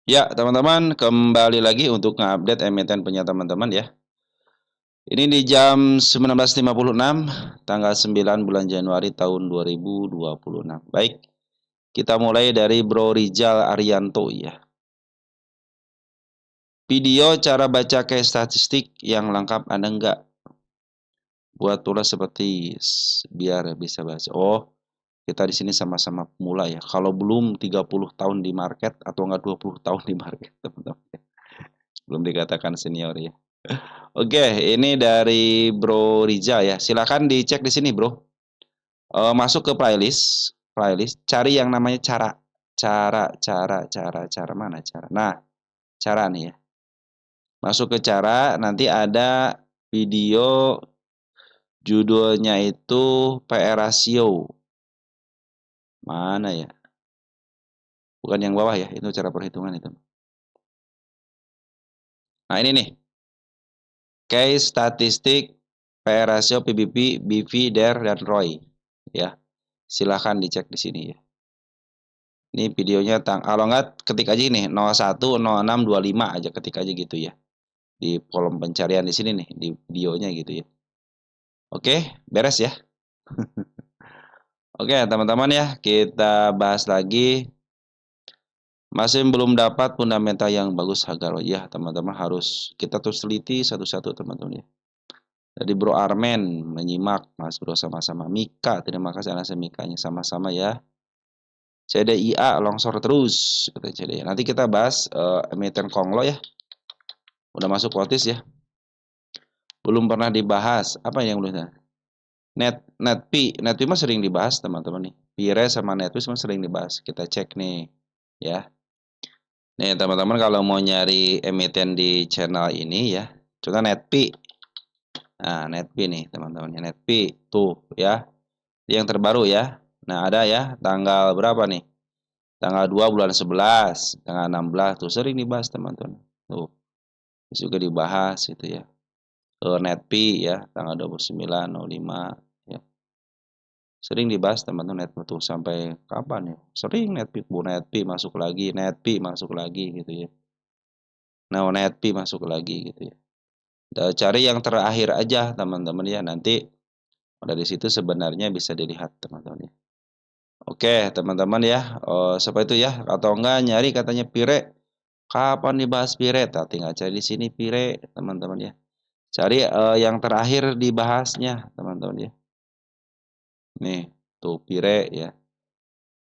Ya, teman-teman, kembali lagi untuk nge-update emiten punya teman-teman ya. Ini di jam 19.56, tanggal 9 bulan Januari tahun 2026. Baik, kita mulai dari Bro Rizal Arianto ya. Video cara baca case statistik yang lengkap ada enggak? Buat tulis seperti biar bisa baca. Oh, kita di sini sama-sama pemula ya. Kalau belum 30 tahun di market atau enggak 20 tahun di market, teman-teman. Belum dikatakan senior ya. Oke, ini dari Bro Riza ya. Silakan dicek di sini, Bro. Masuk ke playlist, cari yang namanya cara mana cara. Nah, cara nih ya. Masuk ke cara, nanti ada video judulnya itu PR ratio. Mana ya? Bukan yang bawah ya, itu cara perhitungan itu. Nah, ini nih. Case statistik PR ratio PBB, BV, DER, dan ROI. Ya, silahkan dicek di sini ya. Ini videonya kalau nggak ketik aja ini 01 06 25 aja, ketik aja gitu ya. Di kolom pencarian di sini nih, di videonya gitu ya. Oke, beres ya. Oke, teman-teman ya, kita bahas lagi. Masih belum dapat fundamental yang bagus agar ya, teman-teman harus kita terus teliti satu-satu teman-teman ya. Jadi Bro Armen menyimak, Mas Bro sama-sama. Mika, terima kasih anak Mikanya sama-sama ya. CDIA longsor terus, kata CDIA. Nanti kita bahas emiten Konglo ya. Udah masuk quotes ya. Belum pernah dibahas. Apa yang belum? Netpi mah sering dibahas teman-teman nih. Pire sama Netpi mah sering dibahas. Kita cek nih ya. Nih teman-teman kalau mau nyari emiten di channel ini ya, contoh Netpi. Nah, Netpi nih teman-teman, Netpi tuh ya. Yang terbaru ya. Nah, ada ya tanggal berapa nih? Tanggal 2 bulan 11, tanggal 16 tuh sering dibahas teman-teman. Tuh, juga dibahas itu ya. Netpi ya, tanggal 29.05 ya. Sering dibahas teman-teman Netpi tuh sampai kapan ya? Sering Netpi masuk lagi gitu ya. Nah, Netpi masuk lagi gitu ya. Cari yang terakhir aja teman-teman ya, nanti dari situ sebenarnya bisa dilihat teman-teman ya. Oke, teman-teman ya. Seperti itu ya. Atau enggak nyari katanya Pire. Kapan dibahas Pire? Nah, tinggal cari di sini Pire, teman-teman ya. Cari yang terakhir dibahasnya, teman-teman ya. Nih, tuh Pire ya.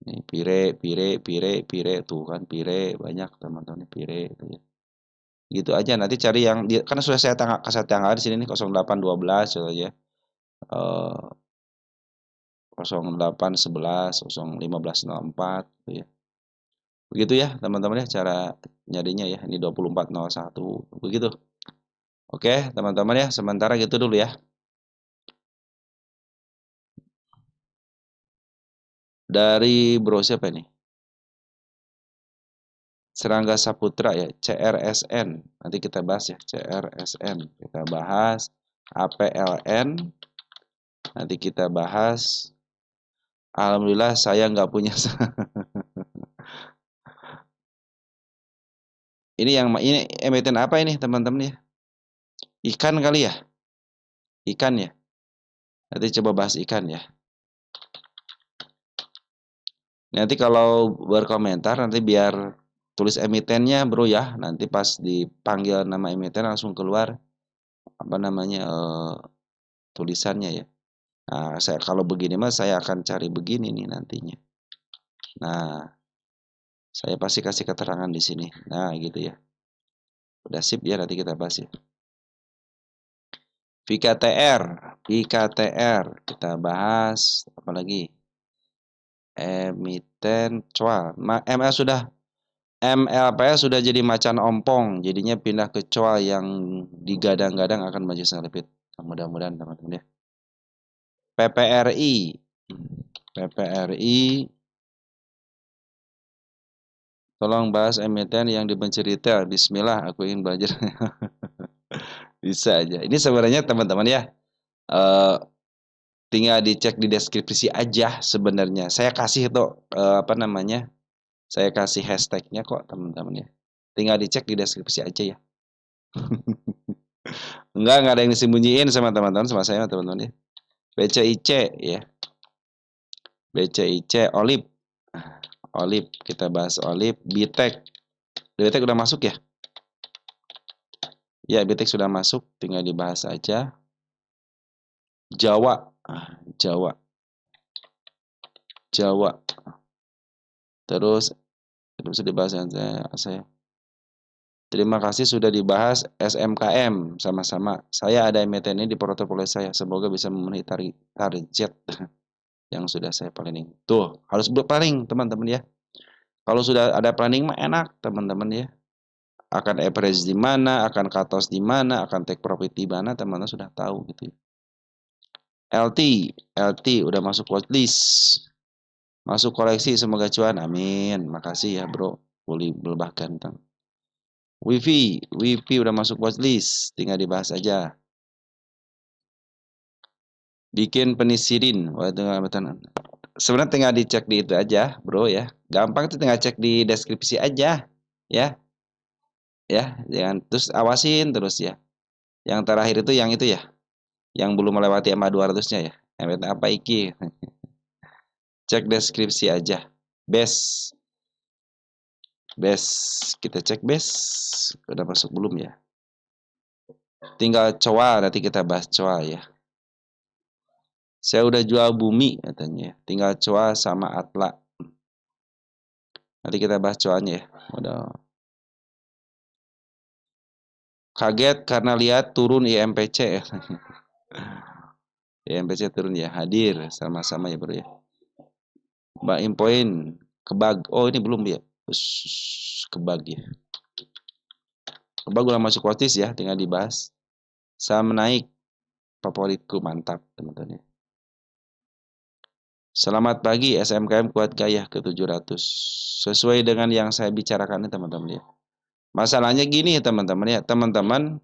Nih Pire tuh kan Pire banyak teman-teman Pire itu ya. Gitu aja nanti cari yang karena sudah saya kasih tanggal di sini nih 0812 contohnya. Eh 0811 01504 gitu ya. Begitu ya teman-teman ya cara nyarinya ya. Ini 2401 begitu. Oke, teman-teman ya, sementara gitu dulu ya. Dari Bro siapa nih? Serangga Saputra ya, CRSN. Nanti kita bahas ya, CRSN. Kita bahas APLN. Nanti kita bahas. Alhamdulillah saya nggak punya. Ini emiten apa ini teman-teman ya? Ikan kali ya? Ikan ya? Nanti coba bahas ikan ya. Nanti kalau berkomentar nanti biar tulis emitennya bro ya. Nanti pas dipanggil nama emiten langsung keluar apa namanya tulisannya ya. Nah, saya kalau begini mah saya akan cari begini nih nantinya. Nah, saya pasti kasih keterangan di sini. Nah, gitu ya. Udah sip ya nanti kita bahas ya. VKTR, VKTR kita bahas apa lagi? Emiten cual. ML sudah MLPS sudah jadi macan ompong, jadinya pindah ke cual yang digadang-gadang akan maju selipit. Mudah-mudahan teman-teman ya. PPRI, PPRI, tolong bahas emiten yang dibenci retail. Bismillah, aku ingin belajar. Bisa aja. Ini sebenarnya teman-teman ya, eh, tinggal dicek di deskripsi aja sebenarnya. Saya kasih tuh apa namanya? Saya kasih hashtagnya kok teman-teman ya. Tinggal dicek di deskripsi aja ya. Enggak ada yang disembunyiin sama teman-teman, sama saya teman-teman ya. BCIC ya. BCIC Olip. Olip, kita bahas Olip. Bitek. Bitek udah masuk ya? Ya, Bitek sudah masuk, tinggal dibahas aja. Jawa. Jawa. Jawa. Terus bisa dibahas saya. Terima kasih sudah dibahas SMKM sama-sama. Saya ada MTN ini di portofolio saya. Semoga bisa memenuhi target yang sudah saya planning. Tuh, harus planning teman-teman ya. Kalau sudah ada planning mah enak teman-teman ya. Akan average di mana, akan cut loss di mana, akan take profit di mana, teman-teman sudah tahu gitu. LT udah masuk watchlist. Masuk koleksi semoga cuan. Amin. Makasih ya, Bro. Boleh lebah ganteng. Wifi udah masuk watchlist, tinggal dibahas aja. Bikin penisirin, sebenarnya tinggal dicek di itu aja, Bro ya. Gampang tuh, tinggal cek di deskripsi aja, ya. Ya, jangan terus awasin terus ya. Yang terakhir itu ya, yang belum melewati MA 200-nya ya. MA apa iki? Cek deskripsi aja. Best, kita cek best. Udah masuk belum ya? Tinggal coa, nanti kita bahas coa ya. Saya udah jual bumi katanya. Tinggal coa sama Atla. Nanti kita bahas coanya ya. Udah. Kaget karena lihat turun IMPC. IMPC turun ya. Hadir sama-sama ya, Bro ya. Mbak Inpoin kebag. Oh, ini belum ya. Kebag ya. Kebag udah masuk watchlist ya, tinggal dibahas. Saham naik. Favoritku mantap, teman-teman ya. Selamat pagi, SMKM kuat gaya ke 700. Sesuai dengan yang saya bicarakan nih teman-teman ya. Masalahnya gini teman-teman ya. Teman-teman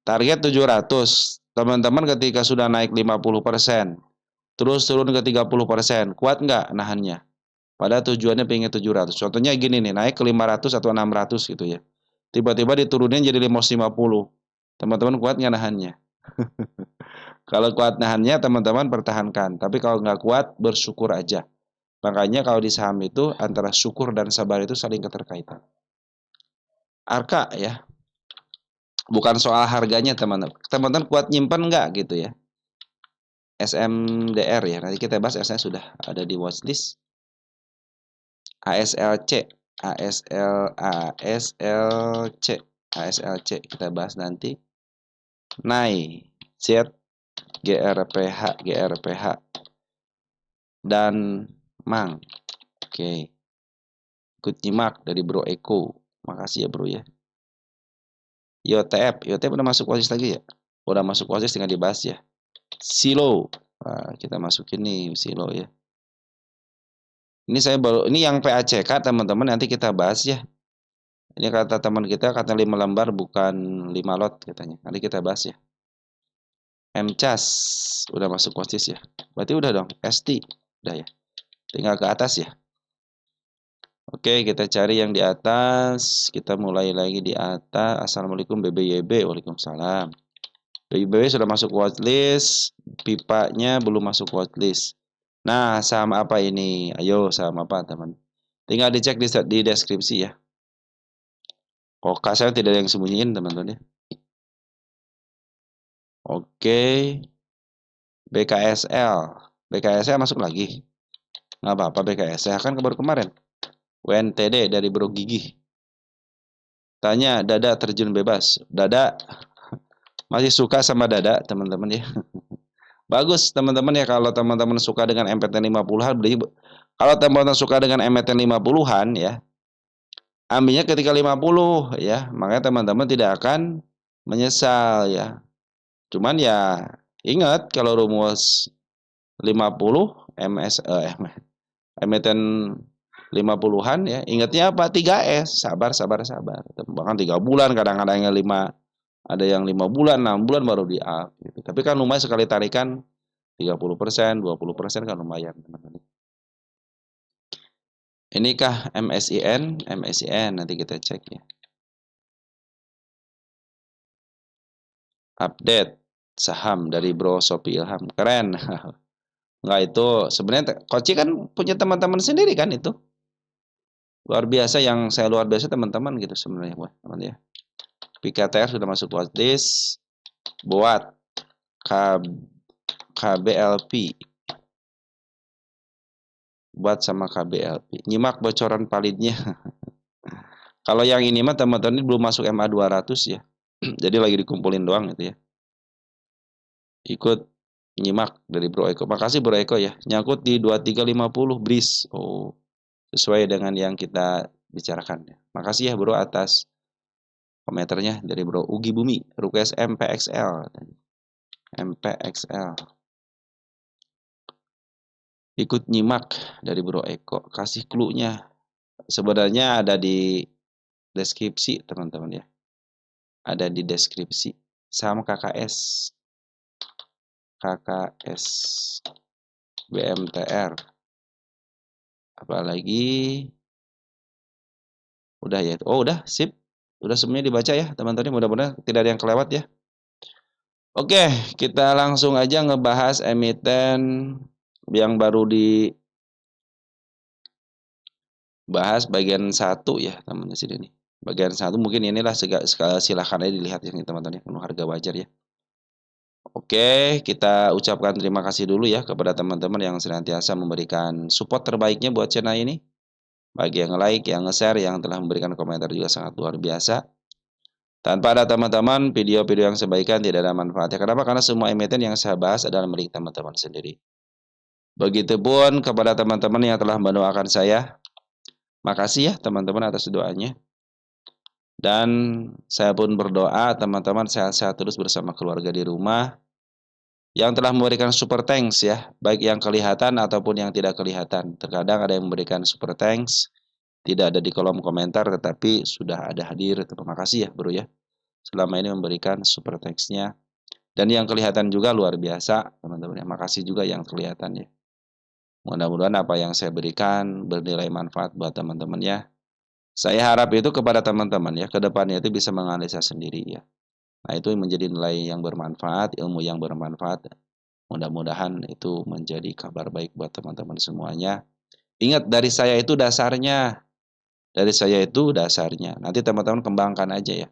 target 700. Teman-teman ketika sudah naik 50%, terus turun ke 30%, kuat nggak nahannya? Pada tujuannya pengen 700. Contohnya gini nih, naik ke 500 atau 600 gitu ya. Tiba-tiba diturunin jadi 550. Teman-teman kuat nggak nahannya? Kalau kuat nahannya teman-teman pertahankan. Tapi kalau nggak kuat bersyukur aja. Makanya kalau di saham itu antara syukur dan sabar itu saling keterkaitan. Arka ya. Bukan soal harganya teman-teman. Teman-teman kuat nyimpen nggak gitu ya. SMDR ya. Nanti kita bahas SMDR sudah ada di watchlist. ASLC kita bahas nanti. NAI, Z, GRPH dan Mang. Oke. Ikut nyimak dari Bro Eko. Makasih ya, Bro ya. YOTF udah masuk watchlist lagi ya? Udah masuk watchlist, tinggal dibahas ya. Silo. Nah, kita masukin nih Silo ya. Ini yang PACK teman-teman, nanti kita bahas ya. Ini kata teman kita, kata 5 lembar bukan 5 lot katanya. Nanti kita bahas ya. MCAS udah masuk watchlist ya. Berarti udah dong. ST udah ya. Tinggal ke atas ya. Oke, kita cari yang di atas. Kita mulai lagi di atas. Assalamualaikum BBYB. Waalaikumsalam. BBYB sudah masuk watchlist. Pipanya belum masuk watchlist. Nah, saham apa ini? Ayo, saham apa teman? Tinggal dicek di deskripsi ya. Kok saya tidak ada yang sembunyiin teman-teman ya. Oke. BKSL masuk lagi. Nggak apa-apa, BKSL kan baru kemarin. WNTD dari Bro Gigi. Tanya Dada terjun bebas. Dada masih suka sama Dada teman-teman ya. Bagus teman-teman ya, kalau teman-teman suka dengan MPTN 50-an beli. Kalau teman-teman suka dengan MPTN 50-an ya, ambilnya ketika 50 ya. Makanya teman-teman tidak akan menyesal ya. Cuman ya ingat, kalau rumus 50 MPTN 50-an ya, ingatnya apa? 3S, sabar. Bahkan 3 bulan, kadang-kadang yang 5, ada yang 5 bulan, 6 bulan baru di up gitu. Tapi kan lumayan sekali tarikan 30%, 20% kan lumayan teman-teman. Inikah MSIN? MSIN nanti kita cek ya. Update saham dari Bro Sopi Ilham. Keren. Enggak, itu sebenarnya Koci kan punya teman-teman sendiri kan itu. Luar biasa, yang saya luar biasa teman-teman gitu sebenarnya buat teman ya. PKTR sudah masuk watchlist buat KBLP. Buat sama KBLP. Nyimak bocoran validnya. Kalau yang ini mah teman-teman belum masuk MA 200 ya. Jadi lagi dikumpulin doang gitu ya. Ikut nyimak dari Bro Eko. Makasih Bro Eko ya. Nyangkut di 2350 BRIS. Oh, sesuai dengan yang kita bicarakan ya. Makasih ya Bro atas komentarnya dari Bro Ugi Bumi. Request MPXL. MPXL. Ikut nyimak dari Bro Eko. Kasih clue-nya. Sebenarnya ada di deskripsi teman-teman ya. Ada di deskripsi. Sama KKS. KKS. BMTR. Apalagi. Udah ya. Oh udah, sip. Udah semuanya dibaca ya teman-teman. Mudah-mudahan tidak ada yang kelewat ya. Oke, kita langsung aja ngebahas emiten yang baru dibahas bagian 1 ya teman-teman sini nih. Bagian 1 mungkin inilah silahkan aja dilihat ya teman-teman ya, penuh harga wajar ya. Oke, kita ucapkan terima kasih dulu ya kepada teman-teman yang senantiasa memberikan support terbaiknya buat channel ini. Bagi yang like, yang nge-share, yang telah memberikan komentar juga sangat luar biasa. Tanpa ada teman-teman, video-video yang sebaikan tidak ada manfaatnya. Kenapa? Karena semua emiten yang saya bahas adalah milik teman-teman sendiri. Begitupun kepada teman-teman yang telah mendoakan saya. Makasih ya teman-teman atas doanya. Dan saya pun berdoa teman-teman sehat-sehat terus bersama keluarga di rumah. Yang telah memberikan super thanks ya. Baik yang kelihatan ataupun yang tidak kelihatan. Terkadang ada yang memberikan super thanks. Tidak ada di kolom komentar tetapi sudah ada hadir. Terima kasih ya bro ya. Selama ini memberikan super thanks-nya. Dan yang kelihatan juga luar biasa teman-teman ya. Makasih juga yang kelihatan ya. Mudah-mudahan apa yang saya berikan bernilai manfaat buat teman-teman ya. Saya harap itu kepada teman-teman ya, ke depannya itu bisa menganalisa sendiri ya. Nah, itu menjadi nilai yang bermanfaat, ilmu yang bermanfaat. Mudah-mudahan itu menjadi kabar baik buat teman-teman semuanya. Ingat, dari saya itu dasarnya. Dari saya itu dasarnya. Nanti teman-teman kembangkan aja ya.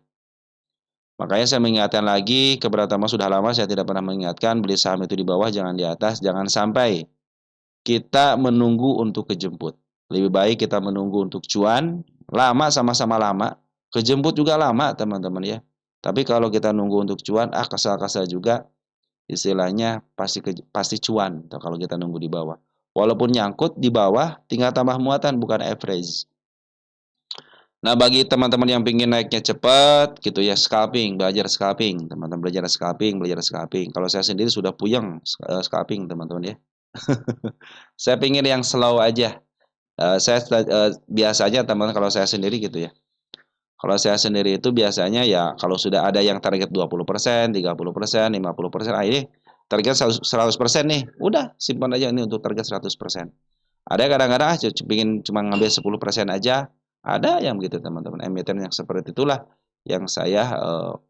Makanya saya mengingatkan lagi kepada teman sudah lama saya tidak pernah mengingatkan beli saham itu di bawah jangan di atas, jangan sampai kita menunggu untuk kejemput. Lebih baik kita menunggu untuk cuan, lama sama-sama lama, kejemput juga lama teman-teman ya. Tapi kalau kita nunggu untuk cuan, kasar-kasar juga istilahnya pasti cuan kalau kita nunggu di bawah. Walaupun nyangkut di bawah, tinggal tambah muatan bukan average. Nah, bagi teman-teman yang ingin naiknya cepat gitu ya, scalping, belajar scalping. Teman-teman belajar scalping. Kalau saya sendiri sudah puyeng scalping, teman-teman ya. Saya pingin yang slow aja. Biasanya teman-teman kalau saya sendiri gitu ya. Kalau saya sendiri itu biasanya ya kalau sudah ada yang target 20%, 30%, 50%, ini target 100% nih. Udah, simpan aja ini untuk target 100%. Ada kadang-kadang ingin cuma ngambil 10% aja. Ada yang begitu teman-teman. Emiten yang seperti itulah yang saya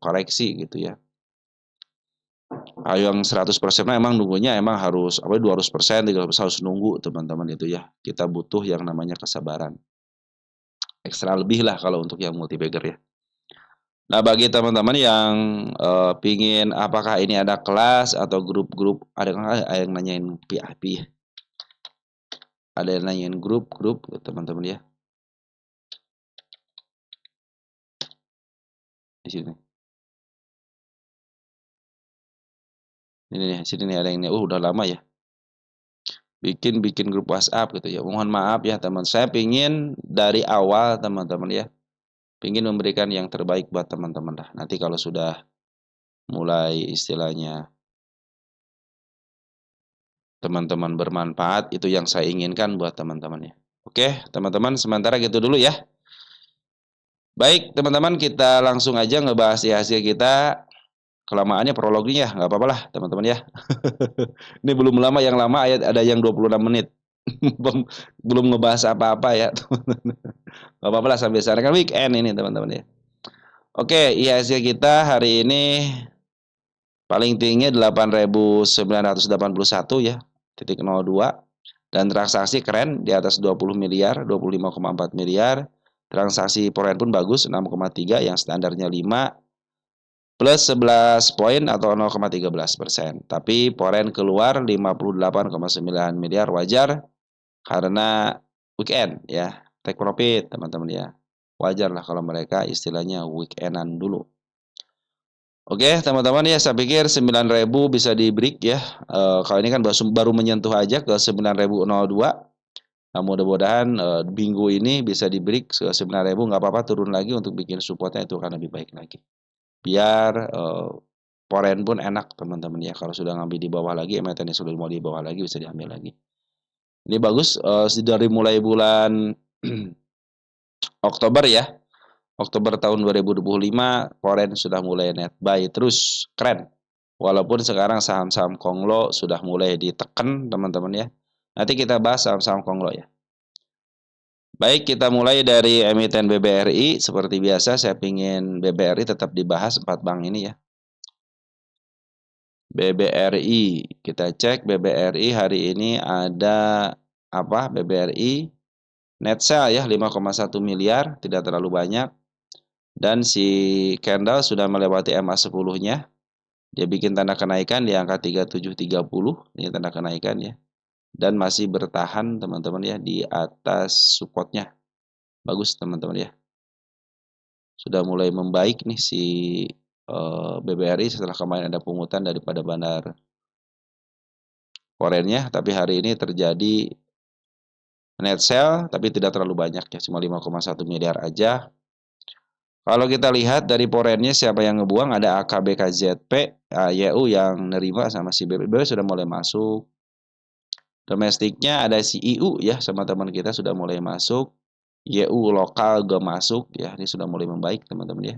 koreksi gitu ya. Yang 100% emang nunggunya emang harus 200%, 300% harus nunggu teman-teman itu ya. Kita butuh yang namanya kesabaran. Ekstra lebih lah kalau untuk yang multibagger ya. Nah, bagi teman-teman yang pingin apakah ini ada kelas atau grup-grup, ada yang nanyain PIP ya. Ada yang nanyain grup-grup teman-teman ya. Di sini. Ini nih, sini nih ada yang ini. Udah lama ya. Bikin grup WhatsApp gitu ya. Mohon maaf ya teman. Saya pingin dari awal teman-teman ya. Pingin memberikan yang terbaik buat teman-teman lah. Nanti kalau sudah mulai istilahnya teman-teman bermanfaat, itu yang saya inginkan buat teman-teman ya. Oke, teman-teman sementara gitu dulu ya. Baik, teman-teman kita langsung aja ngebahas hasil kita. Kelamaannya prolognya nggak apa-apa lah teman-teman ya. Ini belum lama, yang lama ada yang 26 menit. Belum ngebahas apa-apa ya. Gak apa-apa lah sampai sekarang kan weekend ini teman-teman ya. Oke, IHSG kita hari ini paling tinggi 8.981 ya, titik 02. Dan transaksi keren di atas 20 miliar, 25,4 miliar. Transaksi foreign pun bagus 6,3 yang standarnya 5 plus 11 poin atau 0,13%. Tapi foreign keluar 58,9 miliar wajar karena weekend ya, take profit teman-teman ya. Wajar lah kalau mereka istilahnya weekendan dulu. Oke teman-teman ya, saya pikir 9.000 bisa di break ya. Kalau ini kan baru menyentuh aja ke 9.002. Nah, mudah-mudahan minggu ini bisa di break ke 9.000, nggak apa-apa turun lagi untuk bikin supportnya itu akan lebih baik lagi. Biar foreign pun enak teman-teman ya. Kalau sudah ngambil di bawah lagi, emiten sudah mau di bawah lagi bisa diambil lagi. Ini bagus dari mulai bulan Oktober ya. Oktober tahun 2025 foreign sudah mulai net buy terus, keren. Walaupun sekarang saham-saham Konglo sudah mulai ditekan teman-teman ya. Nanti kita bahas saham-saham Konglo ya. Baik, kita mulai dari emiten BBRI. Seperti biasa saya ingin BBRI tetap dibahas 4 bank ini ya. BBRI, kita cek BBRI hari ini ada apa? BBRI net sale ya 5,1 miliar, tidak terlalu banyak. Dan si candle sudah melewati MA 10-nya. Dia bikin tanda kenaikan di angka 3730, ini tanda kenaikan ya. Dan masih bertahan teman-teman ya di atas supportnya. Bagus teman-teman ya. Sudah mulai membaik nih si BBRI setelah kemarin ada pungutan daripada bandar foreignnya, tapi hari ini terjadi net sale tapi tidak terlalu banyak ya, cuma 5,1 miliar aja. Kalau kita lihat dari foreignnya siapa yang ngebuang, ada AKBKZP, YU yang nerima sama si BBB sudah mulai masuk. Domestiknya ada si IU ya sama teman kita sudah mulai masuk. YU lokal gak masuk ya, ini sudah mulai membaik teman-teman ya.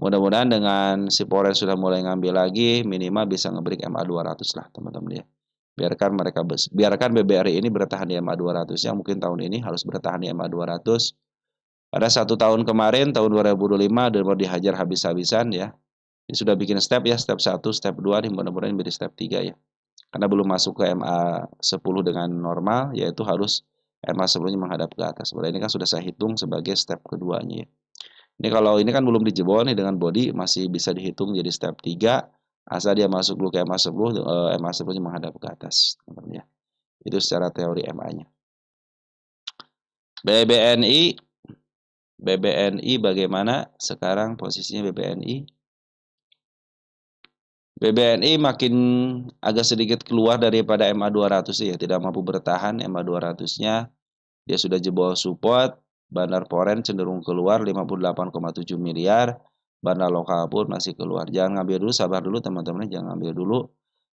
Mudah-mudahan dengan si foreign sudah mulai ngambil lagi, minimal bisa ngebreak MA 200 lah teman-teman ya. Biarkan BBRI ini bertahan di MA 200 ya, mungkin tahun ini harus bertahan di MA 200. Pada 1 tahun kemarin, tahun 2025, udah mau dihajar habis-habisan ya. Ini sudah bikin step ya, step 1, step 2, nih mudah-mudahan menjadi step 3 ya. Karena belum masuk ke MA 10 dengan normal, yaitu harus MA 10-nya menghadap ke atas. Padahal ini kan sudah saya hitung sebagai step keduanya ya. Ini kalau ini kan belum dijebol nih dengan body, masih bisa dihitung jadi step 3. Asal dia masuk dulu ke MA 10, MA 10-nya menghadap ke atas. Ya. Itu secara teori MA-nya. BBNI bagaimana sekarang posisinya BBNI? BBNI makin agak sedikit keluar daripada MA 200 ya, tidak mampu bertahan MA 200-nya. Dia sudah jebol support, bandar foreign cenderung keluar 58,7 miliar, bandar lokal pun masih keluar. Jangan ngambil dulu, sabar dulu teman-teman, jangan ngambil dulu.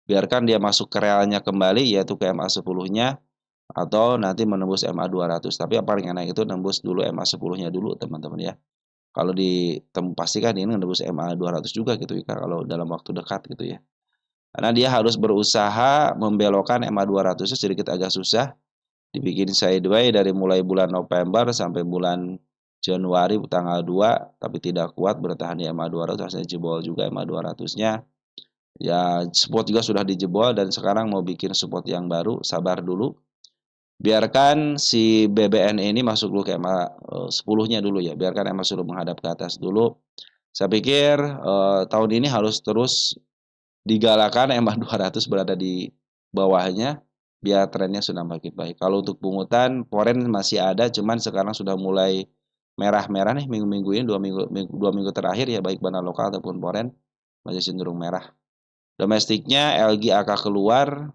Biarkan dia masuk ke realnya kembali yaitu ke MA 10-nya atau nanti menembus MA 200. Tapi yang paling enak itu nembus dulu MA 10-nya dulu teman-teman ya. Kalau pastikan ini nembus MA 200 juga gitu ya kalau dalam waktu dekat gitu ya. Karena dia harus berusaha membelokkan MA 200 sedikit agak susah. Dibikin sideways dari mulai bulan November sampai bulan Januari tanggal 2, tapi tidak kuat bertahan di MA 200, hasilnya jebol juga MA 200-nya. Ya, support juga sudah dijebol dan sekarang mau bikin support yang baru, sabar dulu. Biarkan si BBN ini masuk dulu ke MA 10-nya dulu ya, biarkan MA 10 menghadap ke atas dulu. Saya pikir tahun ini harus terus digalakan MA 200 berada di bawahnya biar trennya sudah makin baik. Kalau untuk pungutan foreign masih ada, cuman sekarang sudah mulai merah-merah nih minggu-minggu ini, 2 minggu terakhir ya, baik bandar lokal ataupun foreign masih cenderung merah. Domestiknya LG AK keluar,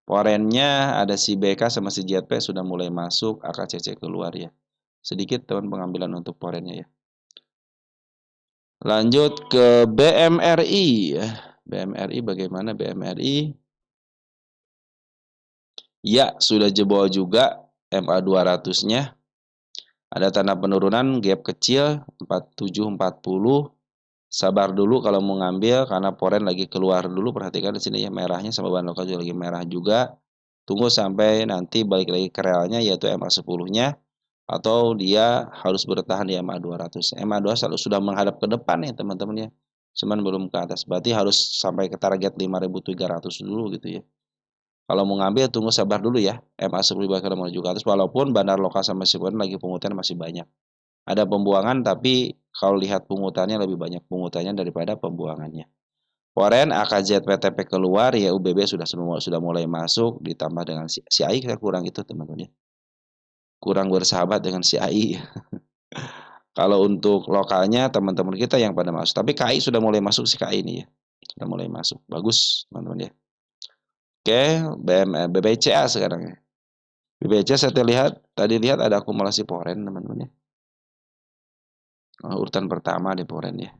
foreignnya ada si BK sama si JP sudah mulai masuk, AKCC keluar ya. Sedikit teman pengambilan untuk foreignnya ya. Lanjut ke BMRI. BMRI bagaimana BMRI? Ya, sudah jebol juga MA 200-nya. Ada tanda penurunan, gap kecil 4740. Sabar dulu kalau mau ngambil karena foreign lagi keluar dulu. Perhatikan di sini ya merahnya sama bahan lokal juga lagi merah juga. Tunggu sampai nanti balik lagi ke realnya yaitu MA10-nya atau dia harus bertahan di MA200. MA200 sudah menghadap ke depan nih teman-teman ya. Cuman belum ke atas. Berarti harus sampai ke target 5.300 dulu gitu ya. Kalau mau ngambil tunggu sabar dulu ya. MA10 bakal menuju ke atas walaupun bandar lokal sama Siporen lagi pungutan masih banyak. Ada pembuangan tapi kalau lihat pungutannya lebih banyak pungutannya daripada pembuangannya. Foreign AKZ PTP keluar ya UBB sudah mulai masuk ditambah dengan si AI kita kurang itu teman-teman ya. Kurang bersahabat dengan si AI. Kalau untuk lokalnya teman-teman kita yang pada masuk. Tapi KI sudah mulai masuk si KI ini ya. Sudah mulai masuk. Bagus teman-teman ya. Oke, BBCA sekarang ya. BBCA saya lihat ada akumulasi foreign teman-teman ya. Urutan pertama di foreign ya.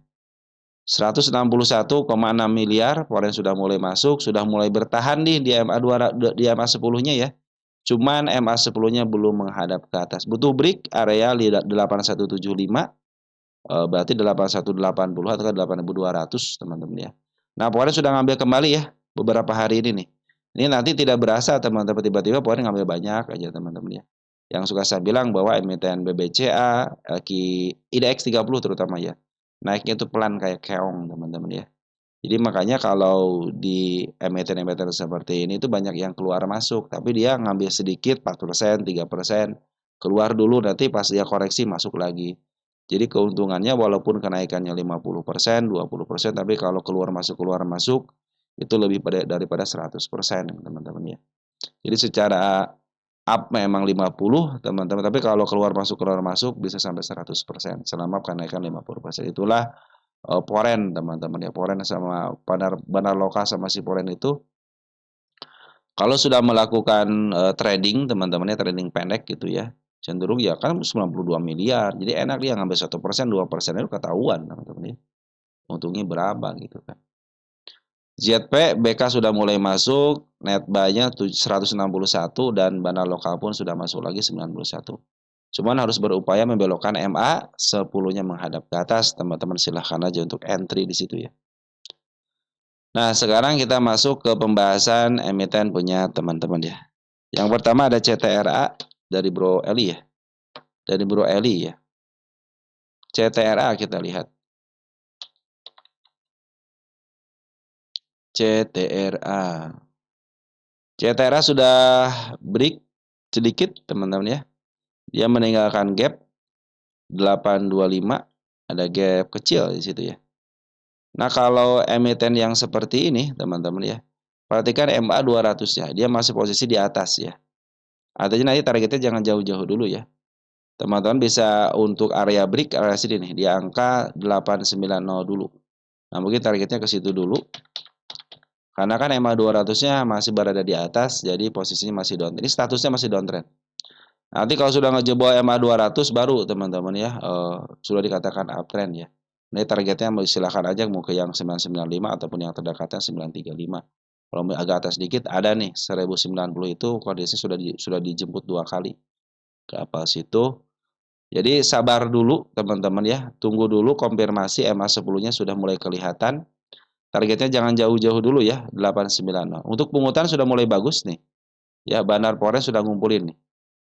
161,6 miliar, foreign sudah mulai masuk, sudah mulai bertahan nih di MA10-nya ya. Cuman MA10-nya belum menghadap ke atas. Butuh break area 8175, berarti 8180 atau 8200 teman-teman ya. Nah, foreign sudah ngambil kembali ya beberapa hari ini nih. Ini nanti tidak berasa teman-teman tiba-tiba foreign ngambil banyak aja teman-teman ya. Yang suka saya bilang bahwa emiten BBCA, IDX 30 terutama ya. Naiknya itu pelan kayak keong teman-teman ya. Jadi makanya kalau di emiten-emiten seperti ini itu banyak yang keluar masuk, tapi dia ngambil sedikit 4%, 3%, keluar dulu nanti pas dia koreksi masuk lagi. Jadi keuntungannya walaupun kenaikannya 50%, 20%, tapi kalau keluar masuk itu lebih daripada 100% teman-teman ya. Jadi secara up memang 50 teman-teman, tapi kalau keluar masuk bisa sampai 100% selama kenaikan 50%. Itulah foreign teman-teman ya. Foreign sama bandar lokal sama si foreign itu kalau sudah melakukan trading teman-teman ya, trading pendek gitu ya, cenderung ya kan 92 miliar. Jadi enak dia ngambil 1%, 2% itu ketahuan teman-teman ya. Untungnya berapa gitu kan. ZP BK sudah mulai masuk, net buy-nya 161 dan bandar lokal pun sudah masuk lagi 91. Cuman harus berupaya membelokkan MA 10-nya menghadap ke atas, teman-teman silahkan aja untuk entry di situ ya. Nah, sekarang kita masuk ke pembahasan emiten punya teman-teman ya. Yang pertama ada CTRA dari Bro Eli ya. Dari Bro Eli ya. CTRA kita lihat. CTRA. CTRA sudah break sedikit teman-teman ya. Dia meninggalkan gap 825, ada gap kecil di situ ya. Nah, kalau emiten yang seperti ini teman-teman ya. Perhatikan MA 200 ya, dia masih posisi di atas ya. Artinya nanti targetnya jangan jauh-jauh dulu ya. Teman-teman bisa untuk area break area sini nih di angka 890 dulu. Nah, mungkin targetnya ke situ dulu. Karena kan MA 200-nya masih berada di atas, jadi posisinya masih downtrend. Ini statusnya masih downtrend. Nanti kalau sudah ngejebol MA 200 baru teman-teman ya, sudah dikatakan uptrend ya. Ini targetnya silakan aja mau ke yang 995 ataupun yang terdekatnya 935. Kalau agak atas sedikit ada nih 1090 itu kondisi sudah dijemput 2 kali ke apa situ. Jadi sabar dulu teman-teman ya, tunggu dulu konfirmasi MA 10-nya sudah mulai kelihatan. Targetnya jangan jauh-jauh dulu ya, 890. Untuk pungutan sudah mulai bagus nih. Ya, bandar foreign sudah ngumpulin nih.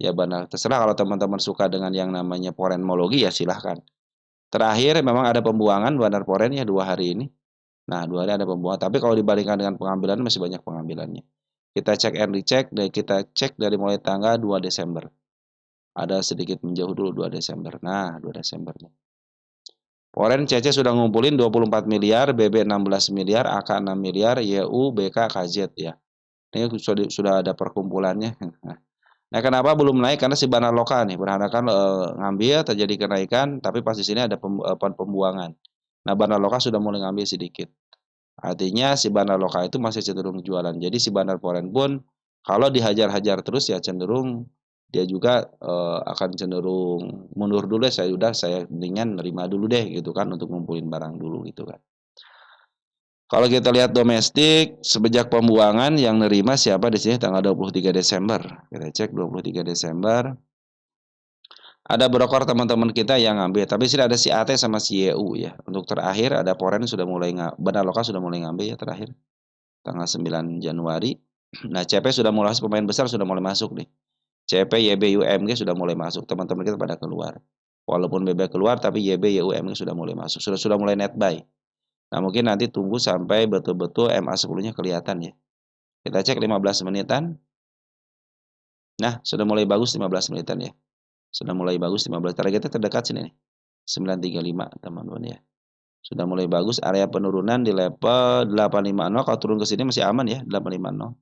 Ya bandar, terserah kalau teman-teman suka dengan yang namanya foreignmologi ya silahkan. Terakhir memang ada pembuangan bandar foreign ya 2 hari ini. Nah, 2 hari ada pembuangan, tapi kalau dibandingkan dengan pengambilan masih banyak pengambilannya. Kita cek and recheck dan kita cek dari mulai tanggal 2 Desember. Ada sedikit menjauh dulu 2 Desember. Nah, 2 Desember nih. Foreign CC sudah ngumpulin 24 miliar, BB 16 miliar, AK 6 miliar, YU, BK, KZ ya. Ini sudah ada perkumpulannya. Nah, kenapa belum naik? Karena si bandar lokal nih berharapkan ngambil terjadi kenaikan, tapi pas di sini ada pembuangan. Nah, bandar lokal sudah mulai ngambil sedikit. Artinya si bandar lokal itu masih cenderung jualan. Jadi si bandar foreign pun kalau dihajar-hajar terus ya cenderung dia juga akan cenderung mundur dulu deh. Saya mendingan nerima dulu deh gitu kan untuk ngumpulin barang dulu gitu kan. Kalau kita lihat domestik, sejak pembuangan yang nerima siapa di sini tanggal 23 Desember. Kita cek 23 Desember. Ada broker teman-teman kita yang ngambil, tapi sini ada si AT sama si YU ya. Untuk terakhir ada Foreign sudah mulai bandar lokal sudah mulai ngambil ya terakhir. Tanggal 9 Januari. Nah, CP sudah mulai pemain besar sudah mulai masuk nih. CP, YB, UMG sudah mulai masuk. Teman-teman kita pada keluar. Walaupun BB keluar tapi YB, UMG sudah mulai masuk. Sudah mulai net buy. Nah, mungkin nanti tunggu sampai betul-betul MA10-nya kelihatan ya. Kita cek 15 menitan. Nah, sudah mulai bagus 15 menitan ya. Sudah mulai bagus 15. Targetnya terdekat sini nih. 935 teman-teman ya. Sudah mulai bagus area penurunan di level 850. Kalau turun ke sini masih aman ya, 850.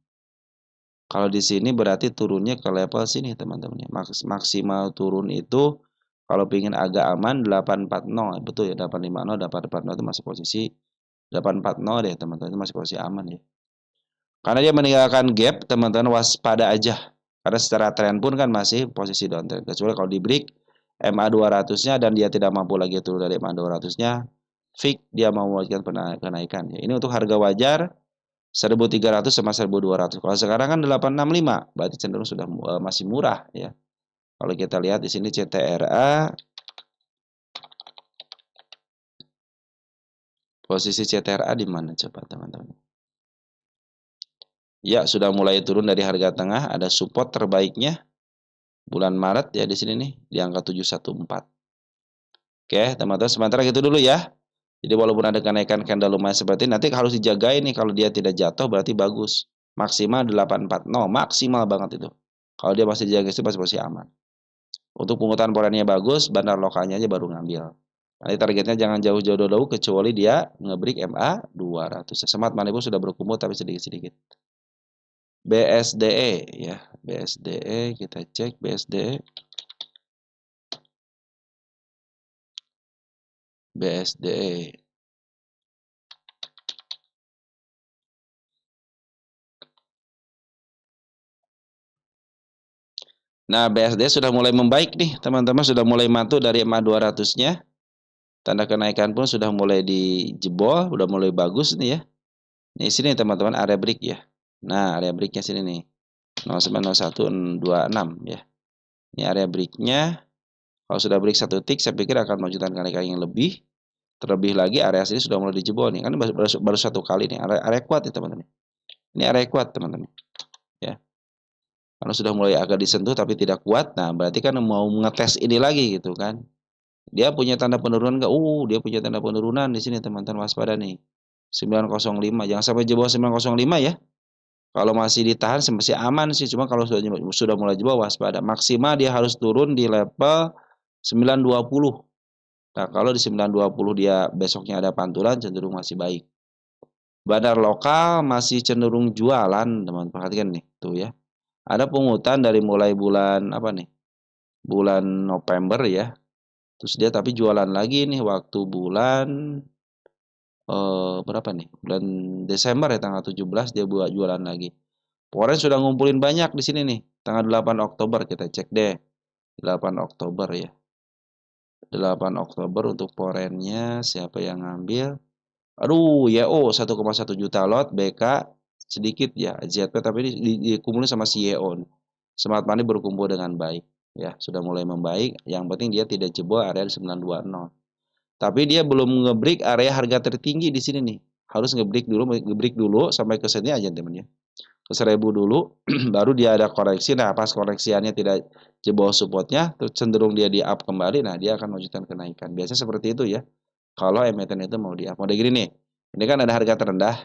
Kalau di sini berarti turunnya ke level sini teman-teman ya. Maksimal turun itu kalau ingin agak aman 840. Betul ya, 850, 840 itu masih posisi 840 deh teman-teman, itu masih posisi aman ya. Karena dia meninggalkan gap, teman-teman waspada aja. Karena secara tren pun kan masih posisi downtrend. Kecuali kalau di break MA 200-nya dan dia tidak mampu lagi turun dari MA 200-nya, fix dia mau membuatkan kenaikan. Ini untuk harga wajar 1.300 sama 1.200. Kalau sekarang kan 865, berarti cenderung sudah masih murah ya. Kalau kita lihat di sini CTRA, posisi CTRA di mana coba teman-teman? Ya, sudah mulai turun dari harga tengah, ada support terbaiknya bulan Maret ya di sini nih di angka 714. Oke, teman-teman sementara gitu dulu ya. Jadi walaupun ada kenaikan candle lumayan seperti ini, nanti harus dijagain nih kalau dia tidak jatuh berarti bagus. Maksimal 840, maksimal banget itu. Kalau dia masih dijaga itu masih aman. Untuk pungutan porennya bagus, bandar lokalnya aja baru ngambil. Nanti targetnya jangan jauh-jauh dulu kecuali dia ngebreak MA 200. Smart Money pun sudah berkumpul tapi sedikit-sedikit. BSDE ya, BSDE kita cek BSDE. BSDE. Nah, BSDE sudah mulai membaik nih, teman-teman sudah mulai mantul dari MA 200-nya. Tanda kenaikan pun sudah mulai dijebol, sudah mulai bagus nih ya. Nih sini teman-teman area break ya. Nah, area breaknya sini nih. 090126 ya. Ini area breaknya. Kalau sudah break satu tick, saya pikir akan melanjutkan kenaikan yang lebih. Terlebih lagi area sini sudah mulai dijebol nih. Kan baru satu kali nih. Area kuat nih teman-teman. Ini area kuat teman-teman. Ya. Karena sudah mulai agak disentuh tapi tidak kuat. Nah, berarti kan mau ngetes ini lagi gitu kan. Dia punya tanda penurunan enggak? Dia punya tanda penurunan di sini teman-teman, waspada nih. 905. Jangan sampai jebol 905 ya. Kalau masih ditahan masih aman sih, cuma kalau sudah mulai jebol waspada. Maksimal dia harus turun di level 920. Nah, kalau di 920 dia besoknya ada pantulan cenderung masih baik. Bandar lokal masih cenderung jualan, teman-teman. Perhatikan nih, tuh ya. Ada pungutan dari mulai bulan apa nih? Bulan November ya. Terus dia tapi jualan lagi nih waktu bulan berapa nih? Bulan Desember ya tanggal 17 dia buat jualan lagi. Forex sudah ngumpulin banyak di sini nih. Tanggal 8 Oktober kita cek deh. 8 Oktober ya. 8 Oktober untuk forennya siapa yang ngambil? Aduh, YO 1,1 juta lot, BK sedikit ya, ZP tapi dikumpulin sama si YO. Smart Money berkumpul dengan baik ya, sudah mulai membaik. Yang penting dia tidak jebol area 920. Tapi dia belum ngebreak area harga tertinggi di sini nih. Harus ngebreak dulu sampai ke sini aja teman ya. Ke 1000 dulu baru dia ada koreksi. Nah, pas koreksiannya tidak jebol supportnya, terus cenderung dia di up kembali, nah dia akan melanjutkan kenaikan. Biasanya seperti itu ya. Kalau emiten itu mau di up. Model gini nih. Ini kan ada harga terendah.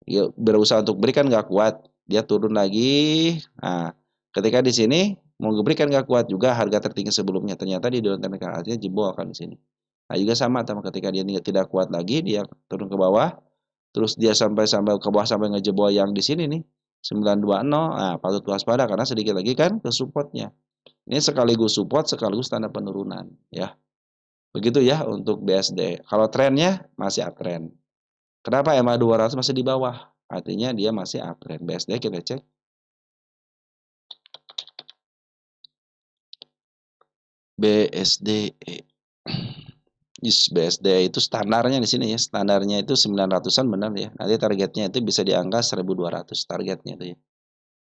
Yuk, berusaha untuk break kan nggak kuat. Dia turun lagi. Nah, ketika di sini mau ngebreak kan nggak kuat juga harga tertinggi sebelumnya. Ternyata di downtrend artinya jebol kan di sini. Nah, juga sama ketika dia tidak kuat lagi, dia turun ke bawah. Terus dia sampai ke bawah sampai ngejebol yang di sini nih. 920. Nah, patut waspada karena sedikit lagi kan ke supportnya. Ini sekaligus support sekaligus tanda penurunan ya. Begitu ya untuk BSD. Kalau trennya masih uptrend. Kenapa MA 200 masih di bawah? Artinya dia masih uptrend. BSD kita cek. BSDE. BSD itu standarnya di sini ya. Standarnya itu 900-an benar ya. Nanti targetnya itu bisa di angka 1200 targetnya itu ya.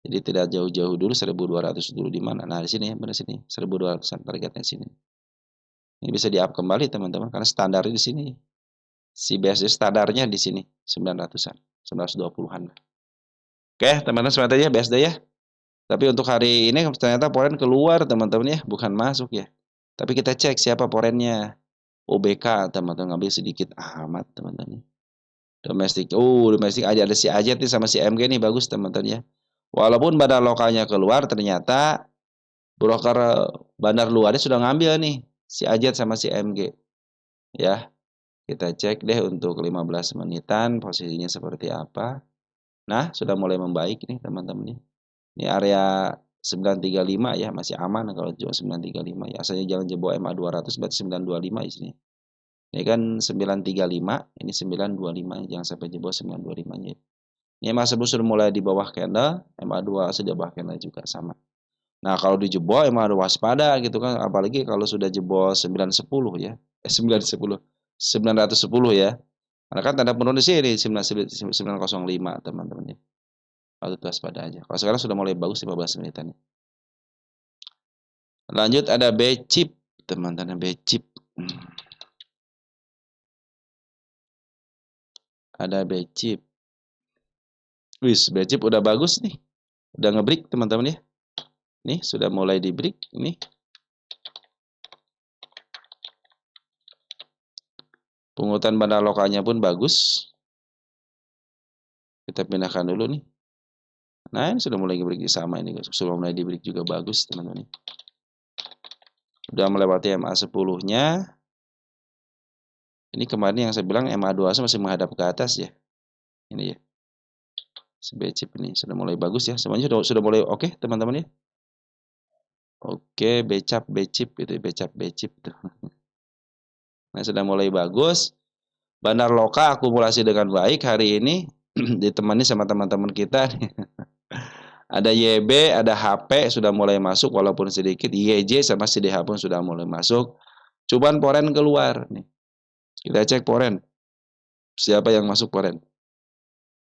Jadi tidak jauh-jauh dulu 1200 dulu di mana? Nah, di sini ya, benar sini. 1200-an targetnya sini. Ini bisa di-up kembali teman-teman karena standarnya di sini. Si BSD standarnya di sini 900-an, 920-an. Oke, teman-teman semangat aja, BSD ya. Tapi untuk hari ini ternyata poren keluar teman-teman ya, bukan masuk ya. Tapi kita cek siapa porennya. OBK teman-teman, ngambil sedikit amat teman-teman. Domestik. Domestik aja ada si Ajet nih sama si MG nih, bagus teman-teman ya. Walaupun bandar lokalnya keluar, ternyata broker bandar luarnya sudah ngambil nih si Ajet sama si MG. Ya, kita cek deh untuk 15 menitan posisinya seperti apa. Nah, sudah mulai membaik nih teman-teman ya. Ini area 935 ya, masih aman kalau jual 935 ya. Asalnya jangan jebol MA 200 berarti 925 di sini. Ini kan 935, ini 925, jangan sampai jebol 925-nya. Ini MA sebelum sudah mulai di bawah candle, MA2 sudah bawah candle juga sama. Nah, kalau dijebol emang ada waspada gitu kan, apalagi kalau sudah jebol 910 ya. 910. 910 ya. Karena kan tanda penurunan di sini 905 teman-teman ya. Harus waspada aja. Kalau sekarang sudah mulai bagus 15 menitan. Lanjut ada B-chip, teman-teman, B-chip. Ada B-chip. Wis, B-chip udah bagus nih. Udah nge-break teman-teman ya. Nih, sudah mulai di break ini. Pungutan bandar lokalnya pun bagus. Kita pindahkan dulu nih. Nah, ini sudah mulai di-break sama ini, sudah mulai di-break juga bagus, teman-teman. Udah melewati MA 10-nya. Ini kemarin yang saya bilang MA 2 masih menghadap ke atas ya. Ini ya. B-chip ini sudah mulai bagus ya. Semuanya sudah mulai oke, teman-teman ya. Oke, B-chip itu, B-chip tuh. Nah, sudah mulai bagus. Bandar lokal akumulasi dengan baik hari ini ditemani sama teman-teman kita. Ada YB, ada HP sudah mulai masuk walaupun sedikit. YJ sama CDH pun sudah mulai masuk. Cuman poren keluar nih. Kita cek poren. Siapa yang masuk poren?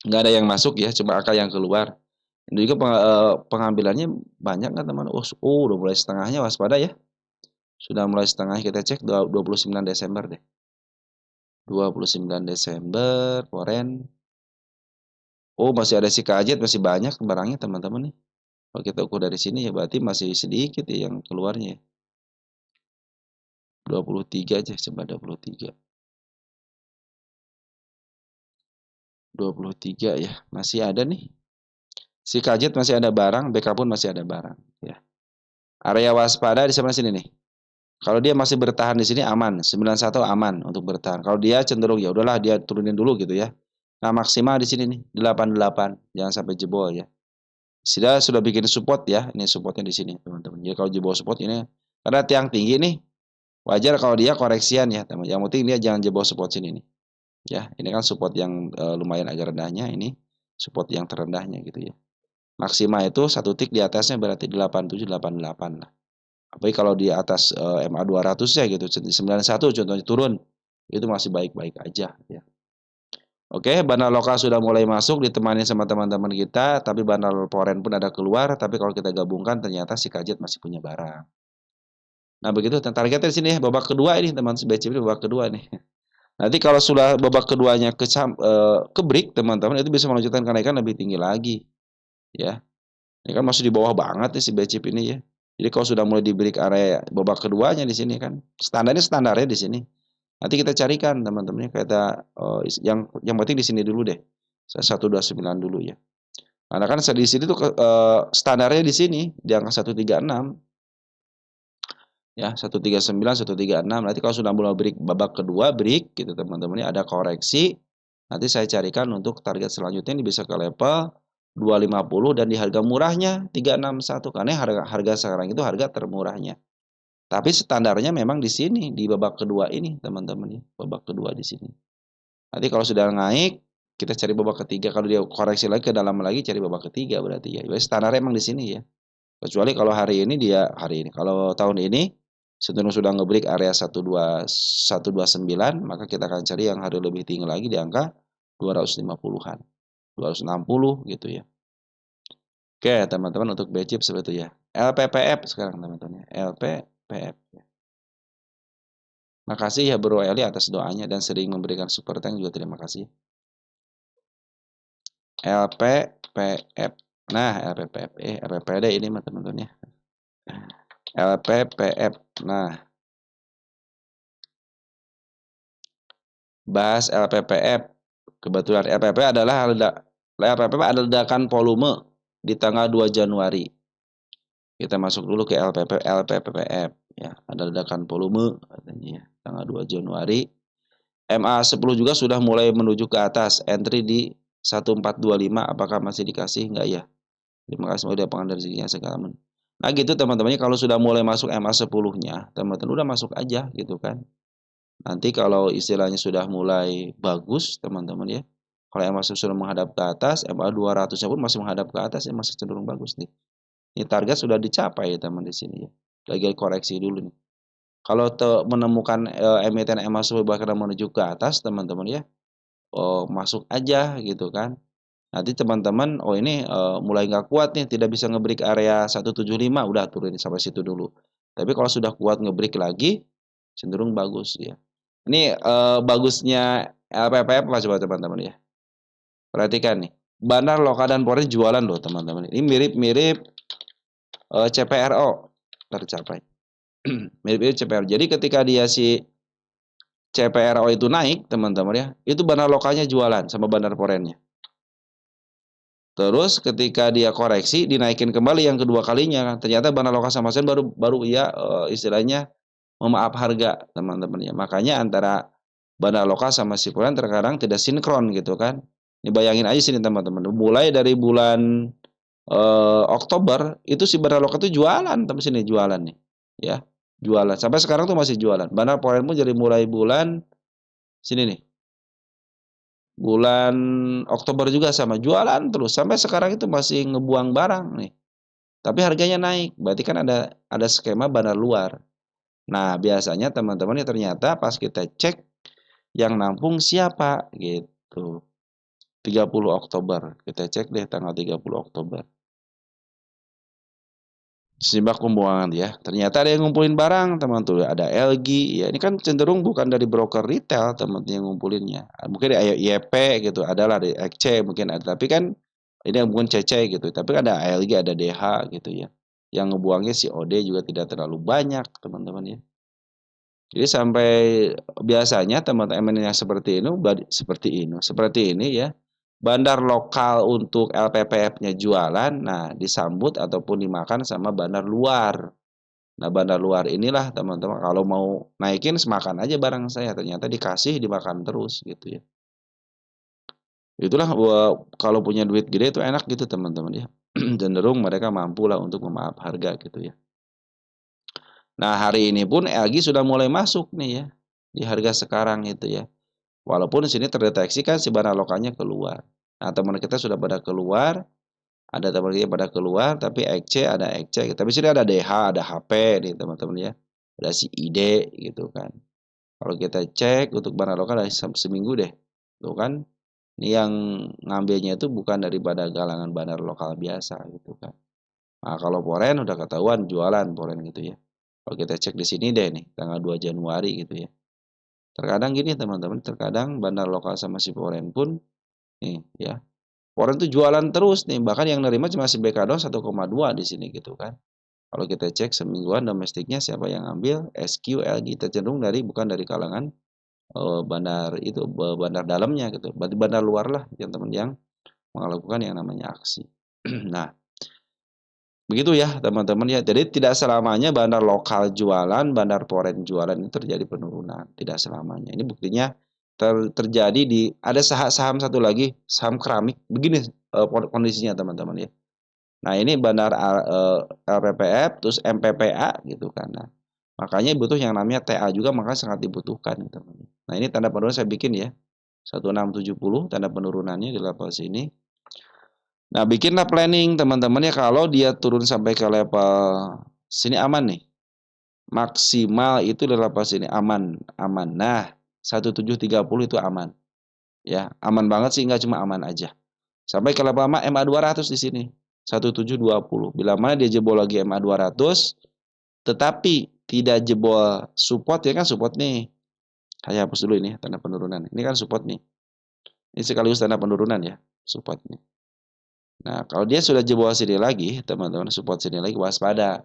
Nggak ada yang masuk ya, cuma angka yang keluar. Ini juga pengambilannya banyak nggak teman? Udah mulai setengahnya, waspada ya. Sudah mulai setengah, kita cek 29 Desember deh. 29 Desember, poren. Masih ada si kajet, masih banyak barangnya teman-teman nih. Kalau kita ukur dari sini ya berarti masih sedikit ya yang keluarnya. 23 aja, coba 23. 23 ya, masih ada nih. Si kajet masih ada barang, BK pun masih ada barang ya. Area waspada di sebelah sini nih. Kalau dia masih bertahan di sini aman, 91 aman untuk bertahan. Kalau dia cenderung ya udahlah dia turunin dulu gitu ya. Nah, maksimal di sini nih 88, jangan sampai jebol ya. Sudah bikin support ya, ini supportnya di sini teman-teman. Jadi kalau jebol support ini karena tiang tinggi nih, wajar kalau dia koreksian ya teman. Yang penting dia jangan jebol support sini nih. Ya, ini kan support yang lumayan agak rendahnya, ini support yang terendahnya gitu ya. Maksimal itu satu tik di atasnya berarti 87 88 lah. Apalagi kalau di atas MA 200 ya gitu, 91 contohnya turun, itu masih baik-baik aja ya. Oke, bandar lokal sudah mulai masuk ditemani sama teman-teman kita, tapi bandar foreign pun ada keluar, tapi kalau kita gabungkan ternyata si kajet masih punya barang. Nah, begitu targetnya di sini ya, babak kedua ini teman BCP babak kedua nih. Nanti kalau sudah babak keduanya ke break teman-teman itu bisa melanjutkan kenaikan lebih tinggi lagi ya. Ini kan masih di bawah banget nih si BCP ini ya. Jadi kalau sudah mulai di break area babak keduanya di sini kan, standarnya di sini. Nanti kita carikan teman-teman kita yang penting di sini dulu deh. 129 dulu ya. Karena kan di sini tuh standarnya di sini di angka 136. Ya, 139, 136. Nanti kalau sudah mulai break babak kedua break gitu teman-teman, ada koreksi. Nanti saya carikan untuk target selanjutnya ini bisa ke level 250 dan di harga murahnya 361 karena harga sekarang itu harga termurahnya. Tapi standarnya memang di sini di babak kedua ini teman-teman ya, babak kedua di sini. Nanti kalau sudah naik kita cari babak ketiga, kalau dia koreksi lagi ke dalam lagi cari babak ketiga berarti ya. Standarnya memang di sini ya. Kecuali kalau hari ini kalau tahun ini cenderung sudah ngebreak area 129, maka kita akan cari yang harga lebih tinggi lagi di angka 250-an. 260 gitu ya. Oke, teman-teman untuk B-chip seperti itu ya. LPPF sekarang teman-teman ya. LPPF. Makasih ya Bro Eli atas doanya dan sering memberikan support tank juga terima kasih. LPPF. LPPF. Nah, LPPF, LPPD ini mah teman-teman ya. LPPF. Nah, bahas LPPF. Kebetulan LPPF adalah LPPF adalah ledakan volume di tanggal 2 Januari. Kita masuk dulu ke LPPF ya. Ada ledakan volume katanya ya. Tanggal 2 Januari. MA10 juga sudah mulai menuju ke atas. Entry di 1425. Apakah masih dikasih? Enggak ya. Terima kasih udah pengen rezekinya segala macam. Nah gitu teman-temannya, kalau sudah mulai masuk MA10-nya, teman-teman udah masuk aja gitu kan. Nanti kalau istilahnya sudah mulai bagus teman-teman ya. Kalau MA10 sudah menghadap ke atas, MA200-nya pun masih menghadap ke atas, ya masih cenderung bagus nih. Ini target sudah dicapai ya teman di sini ya. Lagi koreksi dulu nih. Kalau menemukan emiten MA10 bahkan menuju ke atas teman-teman ya, masuk aja gitu kan. Nanti teman-teman, oh ini mulai nggak kuat nih, tidak bisa ngebreak area 175, udah turun sampai situ dulu. Tapi kalau sudah kuat ngebreak lagi, cenderung bagus ya. Ini bagusnya LPPF apa coba teman-teman ya. Perhatikan nih, Bandar Loka dan Polri jualan loh teman-teman. Ini mirip-mirip CPRO tercapai. Mirip-mirip CPRO. Jadi ketika dia si CPRO itu naik teman-teman ya, itu Bandar Lokanya jualan sama Bandar Porennya. Terus ketika dia koreksi, dinaikin kembali yang kedua kalinya. Ternyata Bandar Loka sama Sen baru ya istilahnya memaaf harga teman-teman ya. Makanya antara Bandar Loka sama Siporen terkadang tidak sinkron gitu kan. Ini bayangin aja sini teman-teman. Mulai dari bulan Oktober itu si Bandar Loka itu jualan, tapi sini jualan nih. Ya, jualan. Sampai sekarang tuh masih jualan. Bandar Poren pun jadi mulai bulan sini nih. Bulan Oktober juga sama jualan terus sampai sekarang itu masih ngebuang barang nih. Tapi harganya naik. Berarti kan ada skema bandar luar. Nah, biasanya teman-teman ya ternyata pas kita cek yang nampung siapa gitu. 30 Oktober. Kita cek deh tanggal 30 Oktober. Simak pembuangan ya. Ternyata ada yang ngumpulin barang, teman tuh. Ada LG. Ya, ini kan cenderung bukan dari broker retail, teman yang ngumpulinnya. Mungkin ada YP gitu, adalah di XC mungkin ada. Tapi kan ini mungkin CC gitu. Tapi kan ada LG, ada DH gitu ya. Yang ngebuangnya si OD juga tidak terlalu banyak, teman-teman ya. Jadi sampai biasanya teman-teman yang seperti ini ya. Bandar lokal untuk LPPF-nya jualan, nah disambut ataupun dimakan sama bandar luar. Nah, bandar luar inilah teman-teman kalau mau naikin semakan aja barang saya, ternyata dikasih dimakan terus gitu ya. Itulah kalau punya duit gede itu enak gitu teman-teman ya. Cenderung mereka mampu lah untuk memaaf harga gitu ya. Nah, hari ini pun LG sudah mulai masuk nih ya di harga sekarang itu ya. Walaupun di sini terdeteksi kan si bandar lokalnya keluar. Nah, teman kita sudah pada keluar, ada teman kita pada keluar, tapi XC ada XC. Tapi sini ada DH, ada HP nih teman-teman ya. Ada si ID gitu kan. Kalau kita cek untuk bandar lokal dari seminggu deh. Tuh kan. Ini yang ngambilnya itu bukan daripada galangan bandar lokal biasa gitu kan. Nah, kalau Poren udah ketahuan jualan Poren gitu ya. Kalau kita cek di sini deh nih, tanggal 2 Januari gitu ya. Terkadang gini teman-teman, terkadang bandar lokal sama si Poren pun nih ya. Poren tuh jualan terus nih, bahkan yang nerima cuma si BK doang 1,2 di sini gitu kan. Kalau kita cek semingguan domestiknya siapa yang ambil, SQ, LG cenderung bukan dari kalangan bandar itu bandar dalamnya gitu. Berarti bandar luar lah yang teman yang melakukan yang namanya aksi. Nah, begitu ya teman-teman ya. Jadi tidak selamanya bandar lokal jualan, bandar Poren jualan itu terjadi penurunan, tidak selamanya. Ini buktinya terjadi di ada saham satu lagi, saham keramik. Begini kondisinya teman-teman ya. Nah, ini bandar LPPF terus MPPA gitu kan. Nah, makanya butuh yang namanya TA juga, maka sangat dibutuhkan teman-teman. Nah, ini tanda penurunan saya bikin ya. 1670 tanda penurunannya di level sini. Nah, bikinlah planning teman-teman ya, kalau dia turun sampai ke level sini aman nih. Maksimal itu di level sini aman, aman. Nah, 1730 itu aman. Ya, aman banget sih, nggak cuma aman aja. Sampai ke level MA200 di sini. 1720. Bila mana dia jebol lagi MA200 tetapi tidak jebol support, ya kan support nih. Saya hapus dulu ini tanda penurunan. Ini kan support nih. Ini sekaligus tanda penurunan ya, support nih. Nah, kalau dia sudah jebol sini lagi, teman-teman, support sini lagi, waspada.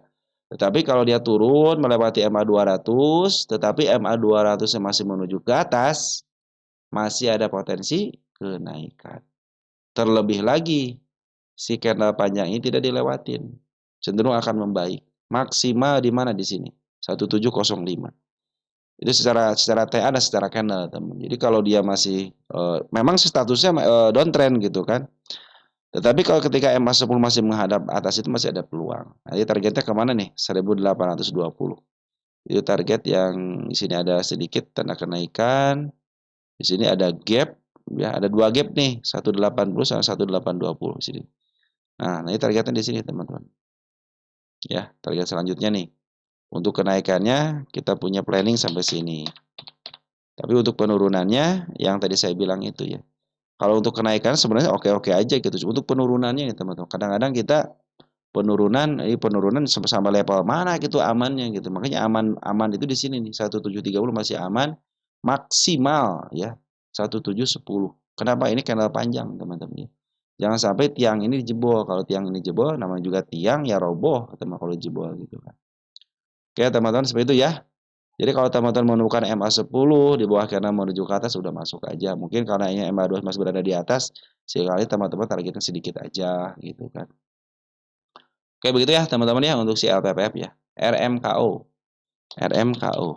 Tetapi kalau dia turun melewati MA 200, tetapi MA 200 masih menuju ke atas, masih ada potensi kenaikan. Terlebih lagi, si candle panjang ini tidak dilewatin, cenderung akan membaik. Maksimal di mana di sini? 1705. Itu secara TA dan secara candle, teman. Jadi kalau dia masih memang statusnya downtrend gitu kan. Tetapi kalau ketika MA10 masih menghadap atas itu masih ada peluang. Jadi targetnya kemana nih? 1820. Itu target yang di sini ada sedikit tanda kenaikan. Di sini ada gap, ya ada dua gap nih, 180 sama 1820 di sini. Nah, ini targetnya di sini teman-teman. Ya, target selanjutnya nih. Untuk kenaikannya kita punya planning sampai sini. Tapi untuk penurunannya yang tadi saya bilang itu ya. Kalau untuk kenaikan sebenarnya oke-oke aja gitu. Untuk penurunannya nih teman-teman. Kadang-kadang kita penurunan sama level mana gitu amannya gitu. Makanya aman itu di sini nih 1730 masih aman maksimal ya 1710. Kenapa ini candle panjang teman-teman ya. Jangan sampai tiang ini jebol. Kalau tiang ini jebol namanya juga tiang ya roboh teman kalau jebol gitu kan. Oke teman-teman seperti itu ya. Jadi kalau teman-teman menemukan MA10 di bawah kanan menuju ke atas sudah masuk aja. Mungkin karena ini MA2 masih berada di atas, sekali teman-teman targetnya sedikit aja gitu kan. Oke begitu ya teman-teman ya untuk si LPPF ya. RMKO. RMKO.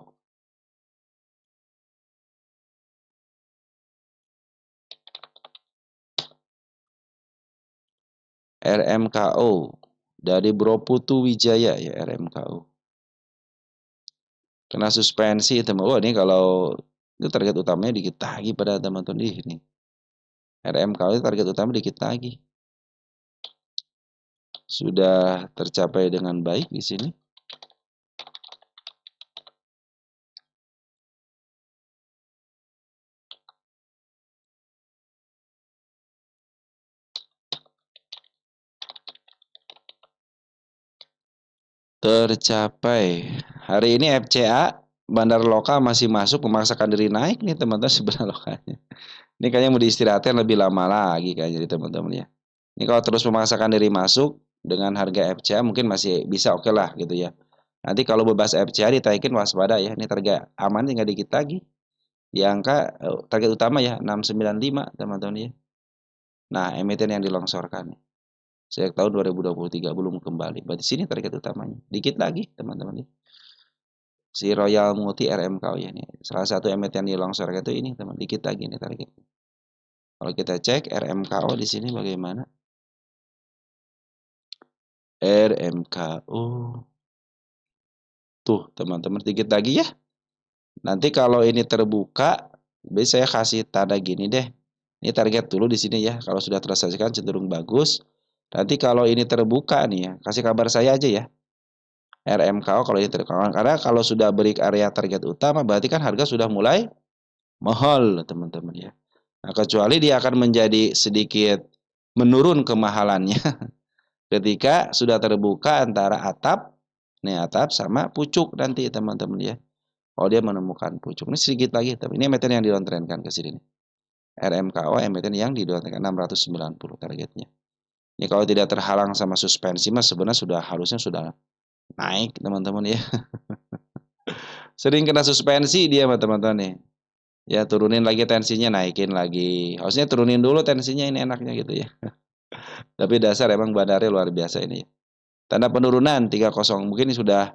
RMKO. Dari Bro Putu Wijaya ya RMKO. Kena suspensi teman. Oh ini kalau itu target utamanya dikit lagi pada teman-teman ini. RMKO itu target utama dikit lagi. Sudah tercapai dengan baik di sini. Tercapai. Hari ini FCA bandar lokal masih masuk memaksakan diri naik nih teman-teman si bandar lokalnya. Ini kayaknya mau diistirahatkan lebih lama lagi kayaknya jadi teman-teman ya. Ini kalau terus memaksakan diri masuk dengan harga FCA mungkin masih bisa oke lah gitu ya. Nanti kalau bebas FCA ditaikin waspada ya. Ini target aman tinggal dikit lagi. Di angka target utama ya 695 teman-teman ya. Nah, emiten yang dilongsorkan. Sejak tahun 2023 belum kembali. Berarti sini target utamanya. Dikit lagi teman-teman ya. Si Royal Multi RMKO ya nih. Salah satu emiten yang dilongsorkan itu ini teman. Dikit lagi nih target. Kalau kita cek RMKO di sini bagaimana? RMKO. Tuh teman-teman dikit lagi ya. Nanti kalau ini terbuka, biasanya saya kasih tanda gini deh. Ini target dulu di sini ya. Kalau sudah terselesaikan cenderung bagus. Nanti kalau ini terbuka nih ya, kasih kabar saya aja ya. RMKO kalau ini terbuka. Karena kalau sudah break area target utama, berarti kan harga sudah mulai mahal teman-teman ya. Nah, kecuali dia akan menjadi sedikit menurun kemahalannya ketika sudah terbuka antara atap, nih atap sama pucuk nanti teman-teman ya. Kalau dia menemukan pucuk, ini sedikit lagi, tapi ini emiten yang didowntrendkan ke sini nih. RMKO emiten yang didowntrendkan 690 targetnya. Ini kalau tidak terhalang sama suspensi mas sebenarnya harusnya sudah naik teman-teman ya. Sering kena suspensi dia teman-teman nih. Ya turunin lagi tensinya, naikin lagi. Harusnya turunin dulu tensinya ini enaknya gitu ya. Tapi dasar emang bandarnya luar biasa ini. Tanda penurunan 30 mungkin sudah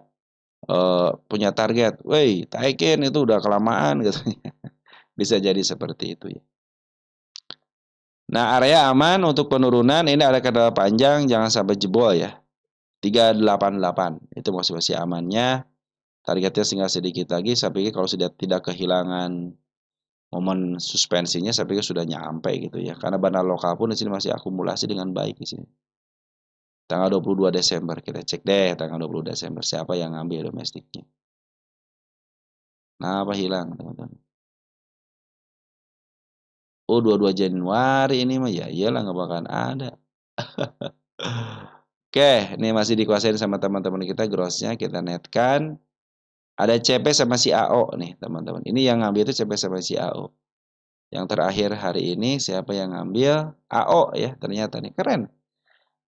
punya target. Woi, taikin itu udah kelamaan gitu. Bisa jadi seperti itu ya. Nah, area aman untuk penurunan ini ada kendala panjang jangan sampai jebol ya. 388 itu masih amannya. Targetnya tinggal sedikit lagi. Saya pikir kalau sudah tidak kehilangan momen suspensinya saya pikir sudah nyampe gitu ya. Karena bandar lokal pun di sini masih akumulasi dengan baik di sini. Tanggal 22 Desember kita cek deh tanggal 20 Desember siapa yang ngambil domestiknya. Nah, apa hilang teman-teman? Oh, 22 Januari ini mah ya iyalah nggak bakalan ada. Oke, ini masih dikuasain sama teman-teman kita grossnya kita netkan. Ada CP sama si AO nih teman-teman. Ini yang ngambil itu CP sama si AO. Yang terakhir hari ini siapa yang ngambil? AO ya ternyata nih keren.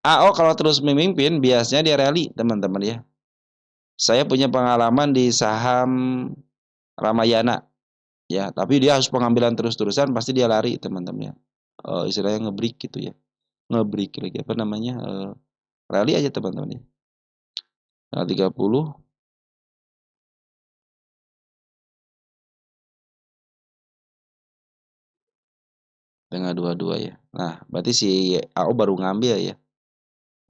AO kalau terus memimpin biasanya dia rally, teman-teman ya. Saya punya pengalaman di saham Ramayana ya, tapi dia harus pengambilan terus-terusan pasti dia lari, teman-teman ya. Istilahnya ngebreak gitu ya. Ngebreak lagi apa namanya? Rally aja, teman-teman ya. Tanggal 30 tengah 22 ya. Nah, berarti si AO baru ngambil ya.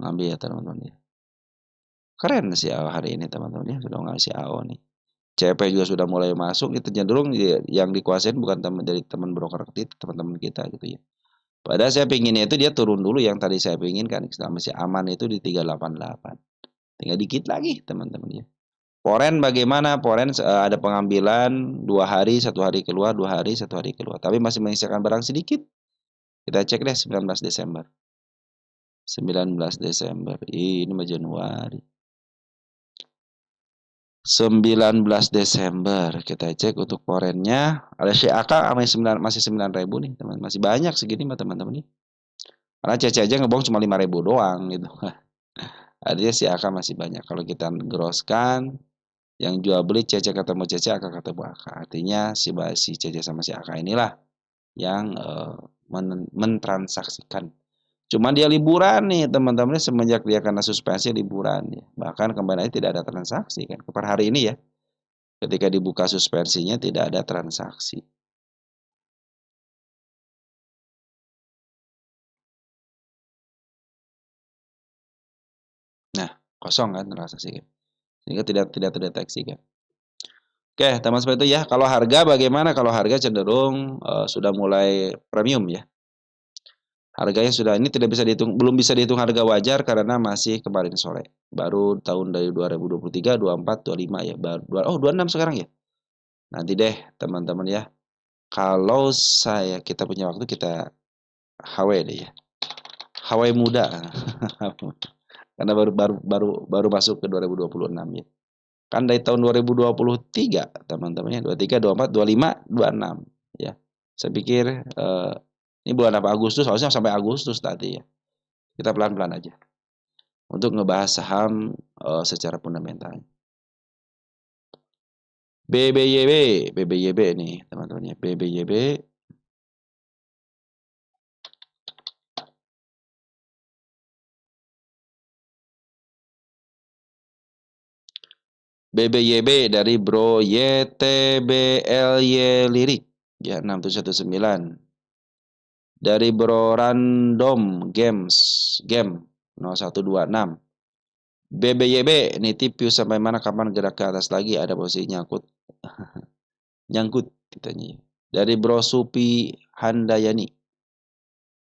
Ngambil ya, teman-teman ya. Keren si AO hari ini, teman-teman ya. Sudah ngasih AO nih. CP juga sudah mulai masuk, itu cenderung yang dikuasain bukan teman dari teman broker kita, teman-teman kita gitu ya. Padahal saya pinginnya itu dia turun dulu yang tadi saya pinginkan, masih aman itu di 388. Tinggal dikit lagi, teman-teman ya. Foreign bagaimana? Foreign ada pengambilan 2 hari, 1 hari keluar, 2 hari, 1 hari keluar. Tapi masih menyisakan barang sedikit. Kita cek deh 19 Desember. 19 Desember. Ini mah Januari. 19 Desember kita cek untuk foreignnya ada CAK masih 9.000 nih teman, masih banyak segini mah teman-teman nih, karena CC aja ngebohong cuma 5.000 doang gitu. Artinya CAK masih banyak. Kalau kita grosskan yang jual beli CC ketemu CC, AK ketemu AK, artinya si CC sama si AK inilah yang mentransaksikan. Cuman dia liburan nih teman-teman, semenjak dia kena suspensi liburan ya. Bahkan kembali tidak ada transaksi kan per hari ini ya. Ketika dibuka suspensinya tidak ada transaksi. Nah, kosong kan transaksi kan. Sehingga tidak terdeteksi kan. Oke, teman seperti itu ya. Kalau harga bagaimana? Kalau harga cenderung sudah mulai premium ya. Harganya sudah ini tidak bisa dihitung, belum bisa dihitung harga wajar karena masih kemarin sore. Baru tahun dari 2023, 24, 25 ya. Baru 26 sekarang ya. Nanti deh teman-teman ya. Kalau kita punya waktu kita HW deh ya. HW muda. Karena baru masuk ke 2026 ya. Kan dari tahun 2023 teman-teman ya. 23, 24, 25, 26 ya. Saya pikir ini bulan apa, Agustus, harusnya sampai Agustus tadi ya. Kita pelan-pelan aja untuk ngebahas saham secara fundamental. BBYB nih teman-teman ya. BBYB dari Bro YTBLY Lirik ya 6719. Dari Bro Random Game 0126. BBYB ini tipis sampai mana, kapan gerak ke atas lagi, ada posisi nyangkut. Nyangkut kitanya. Dari Bro Supi Handayani.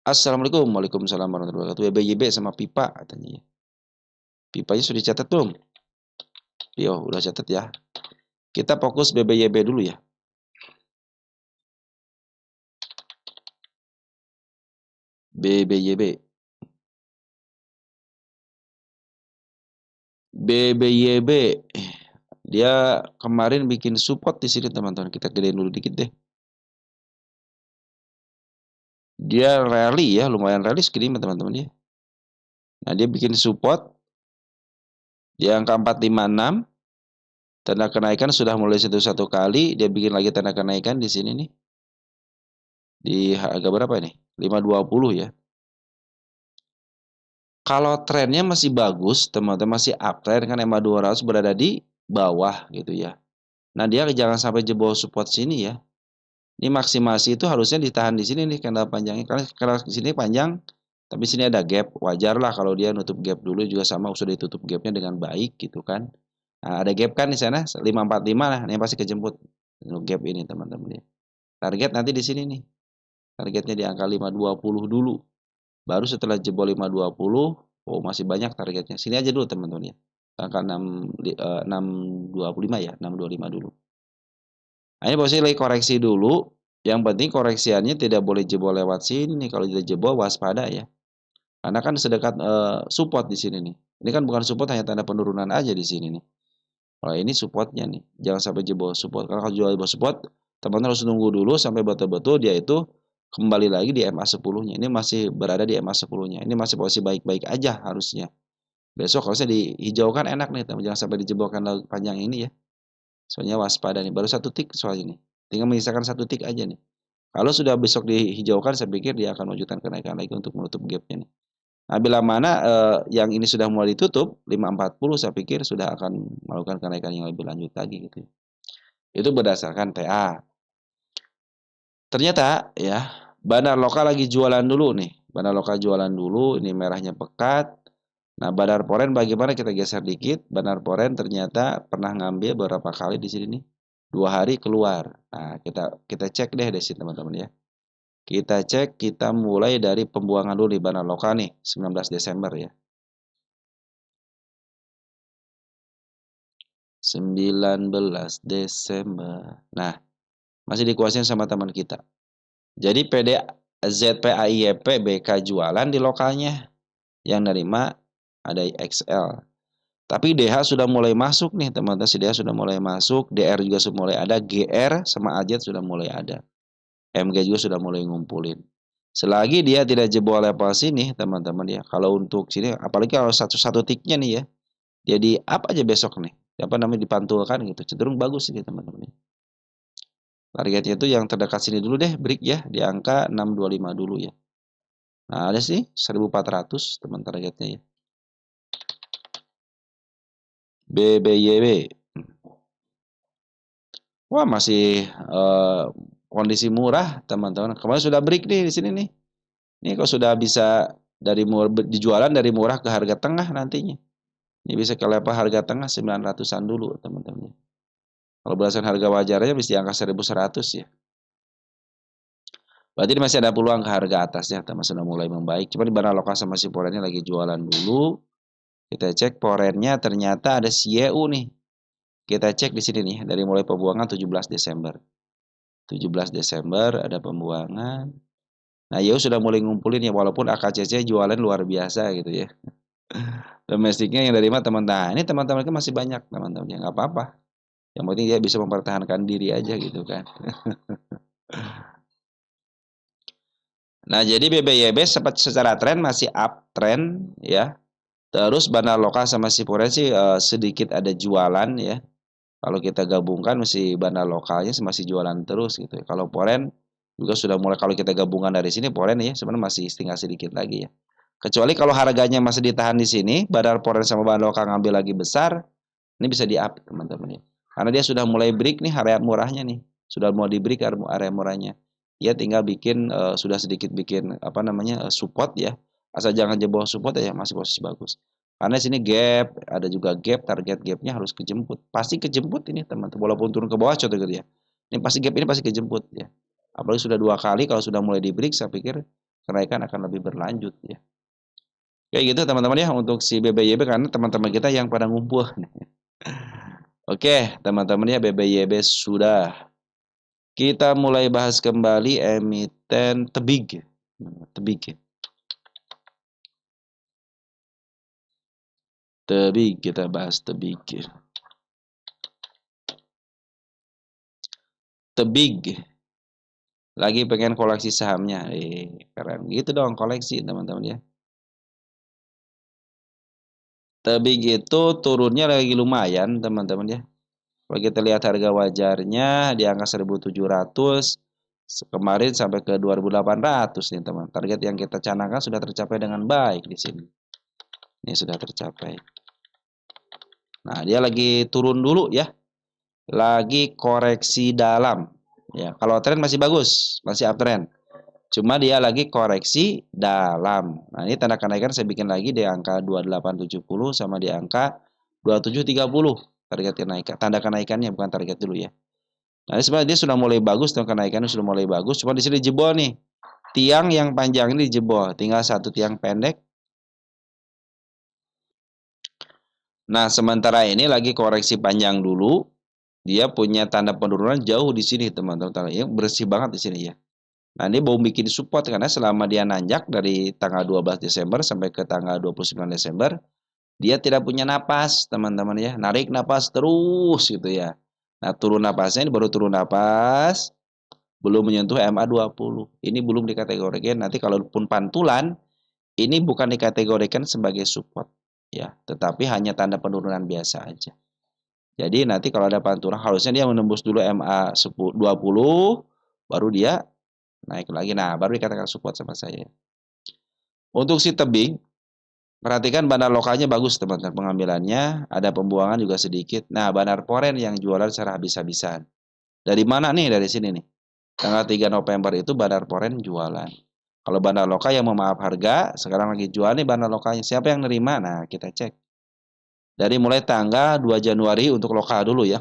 Assalamualaikum. Waalaikumsalam warahmatullahi wabarakatuh. BBYB sama pipa katanya. Pipanya sudah dicatat belum? Yo, udah catat ya. Kita fokus BBYB dulu ya. BBYB. BBYB. Dia kemarin bikin support di sini teman-teman. Kita gedein dulu dikit deh. Dia rally ya, lumayan rally segini teman-teman ya. Nah, dia bikin support di angka 456. Tanda kenaikan sudah mulai satu kali, dia bikin lagi tanda kenaikan di sini nih. Di harga berapa ini? 520 ya. Kalau trennya masih bagus, teman-teman, masih uptrend kan, EMA 200 berada di bawah gitu ya. Nah, dia jangan sampai jebol support sini ya. Ini maksimasi itu harusnya ditahan di sini nih candle panjangnya, karena di sini panjang, tapi sini ada gap. Wajar lah kalau dia nutup gap dulu, juga sama sudah ditutup gapnya dengan baik gitu kan. Nah, ada gap kan di sana 545 lah, ini pasti kejemput gap ini teman-teman ya. Target nanti di sini nih. Targetnya di angka 520 dulu. Baru setelah jebol 520, oh masih banyak targetnya. Sini aja dulu teman-teman ya. Angka 625 ya, 625 dulu. Nah, ini posisi lagi koreksi dulu. Yang penting koreksiannya tidak boleh jebol lewat sini. Kalau tidak jebol waspada ya. Karena kan sedekat support di sini nih. Ini kan bukan support, hanya tanda penurunan aja di sini nih. Kalau ini supportnya nih, jangan sampai jebol support. Karena kalau jual jebol support, teman-teman harus nunggu dulu sampai betul-betul dia itu kembali lagi di MA 10-nya. Ini masih berada di MA 10-nya. Ini masih posisi baik-baik aja harusnya. Besok harusnya dihijaukan enak nih, teman. Jangan sampai dijebolkan panjang ini ya. Soalnya waspada nih. Baru 1 tick soal ini. Tinggal menyisakan 1 tick aja nih. Kalau sudah besok dihijaukan, saya pikir dia akan wujudkan kenaikan lagi untuk menutup gapnya nih. Nah, bila mana yang ini sudah mulai ditutup 540, saya pikir sudah akan melakukan kenaikan yang lebih lanjut lagi gitu. Itu berdasarkan TA. Ternyata ya, bandar lokal lagi jualan dulu nih. Bandar lokal jualan dulu, ini merahnya pekat. Nah, bandar foreign bagaimana, kita geser dikit. Bandar foreign ternyata pernah ngambil beberapa kali di sini nih. 2 hari keluar. Nah, kita cek deh di sini teman-teman ya. Kita cek, kita mulai dari pembuangan dulu di bandar lokal nih, 19 Desember ya. 19 Desember. Nah, masih dikuasain sama teman kita. Jadi PD ZPAIYP BK jualan di lokalnya. Yang nerima ada XL. Tapi DH sudah mulai masuk nih teman-teman. Si DH sudah mulai masuk. DR juga sudah mulai ada. GR sama AZ sudah mulai ada. MG juga sudah mulai ngumpulin. Selagi dia tidak jebol level sini teman-teman ya. Kalau untuk sini, apalagi kalau satu tiknya nih ya. Jadi apa aja besok nih. Apa namanya, dipantulkan gitu. Cenderung bagus ini teman-teman. Targetnya itu yang terdekat sini dulu deh, break ya, di angka 625 dulu ya. Nah, ada sih 1400 teman targetnya ya. BBYB. Wah, masih kondisi murah, teman-teman. Kemarin sudah break nih di sini nih. Ini kok sudah bisa dijualan dari murah ke harga tengah nantinya. Ini bisa ke level harga tengah 900-an dulu, teman-teman. Kalau berdasarkan harga wajarnya bisa di angka 1100 ya. Berarti masih ada peluang ke harga atasnya, teman, sudah mulai membaik. Cuma di barang lokal sama si porennya lagi jualan dulu. Kita cek porennya ternyata ada CYU nih. Kita cek di sini nih dari mulai pembuangan 17 Desember. 17 Desember ada pembuangan. Nah, YU sudah mulai ngumpulin ya, walaupun AKCC jualan luar biasa gitu ya. Domestiknya yang dari mana teman-teman? Nah, ini teman-teman masih banyak teman-teman, ya nggak apa-apa. Yang penting dia bisa mempertahankan diri aja gitu kan. Nah, jadi BBYB secara tren masih uptrend ya. Terus bandar lokal sama si Poren sih sedikit ada jualan ya. Kalau kita gabungkan masih bandar lokalnya masih jualan terus gitu ya. Kalau Poren juga sudah mulai, kalau kita gabungkan dari sini Poren ya sebenarnya masih tinggal sedikit lagi ya. Kecuali kalau harganya masih ditahan di sini, bandar Poren sama bandar lokal ngambil lagi besar, ini bisa di-up teman-teman ya. Karena dia sudah mulai break nih area murahnya nih. Sudah mau di-break area murahnya. Dia tinggal bikin sudah sedikit bikin apa namanya support ya. Asal jangan jebol support ya, masih posisi bagus. Karena sini gap, ada juga gap, target gapnya harus kejemput. Pasti kejemput ini teman-teman. Walaupun turun ke bawah contoh gitu ya. Ini pasti gap ini pasti kejemput ya. Apalagi sudah 2 kali, kalau sudah mulai di break saya pikir kenaikan akan lebih berlanjut ya. Kayak gitu teman-teman ya untuk si BBYB, karena teman-teman kita yang pada ngumpul. Oke, teman-teman ya, BBYB sudah. Kita mulai bahas kembali emiten Tebig. Tebig. Tebig, kita bahas Tebig. Tebig. Lagi pengen koleksi sahamnya. Keren. Gitu dong koleksi teman-teman ya. Tebig itu turunnya lagi lumayan teman-teman ya. Kalau kita lihat harga wajarnya di angka 1.700, kemarin sampai ke 2.800 nih teman. Target yang kita canangkan sudah tercapai dengan baik di sini. Ini sudah tercapai. Nah, dia lagi turun dulu ya. Lagi koreksi dalam. Ya, kalau tren masih bagus, masih uptrend. Cuma dia lagi koreksi dalam. Nah, ini tanda kenaikan saya bikin lagi di angka 2870 sama di angka 2730. Target kenaikan, tanda kenaikannya bukan target dulu ya. Nah, ini sebenarnya dia sudah mulai bagus, tuh kenaikannya sudah mulai bagus. Cuma di sini jebol nih. Tiang yang panjang ini dijebol, tinggal satu tiang pendek. Nah, sementara ini lagi koreksi panjang dulu. Dia punya tanda penurunan jauh di sini, teman-teman. Yang bersih banget di sini ya. Nah, ini mau bikin support karena selama dia nanjak dari tanggal 12 Desember sampai ke tanggal 29 Desember, dia tidak punya napas, teman-teman ya. Narik napas terus gitu ya. Nah, turun napasnya ini baru turun napas. belum menyentuh MA 20. Ini belum dikategorikan. Nanti kalaupun pantulan, ini bukan dikategorikan sebagai support ya, tetapi hanya tanda penurunan biasa aja. Jadi nanti kalau ada pantulan harusnya dia menembus dulu MA 20 baru dia naik lagi. Nah, baru dikatakan support sama saya. Untuk si tebing, perhatikan bandar lokalnya bagus teman-teman, pengambilannya, ada pembuangan juga sedikit. Nah, bandar foreign yang jualan secara habis-habisan. Dari mana nih? Dari sini nih. Tanggal 3 November itu bandar foreign jualan. Kalau bandar lokal yang memaaf harga, sekarang lagi jual nih bandar lokalnya. Siapa yang nerima? Nah, kita cek. Dari mulai tanggal 2 Januari untuk lokal dulu ya.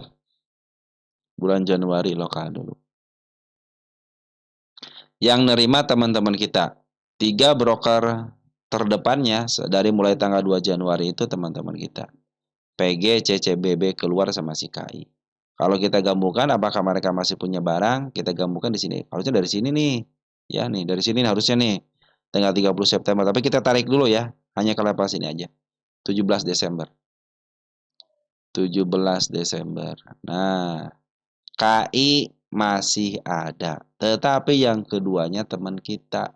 Bulan Januari lokal dulu. Yang nerima teman-teman kita. 3 broker terdepannya dari mulai tanggal 2 Januari itu teman-teman kita. PG, CCBB keluar sama si KI. Kalau kita gabungkan apakah mereka masih punya barang? Kita gabungkan di sini. Harusnya dari sini nih. Ya nih, dari sini harusnya nih. Tanggal 30 September. Tapi kita tarik dulu ya. Hanya ke level sini aja. 17 Desember. 17 Desember. Nah, KI masih ada. Tetapi yang keduanya teman kita.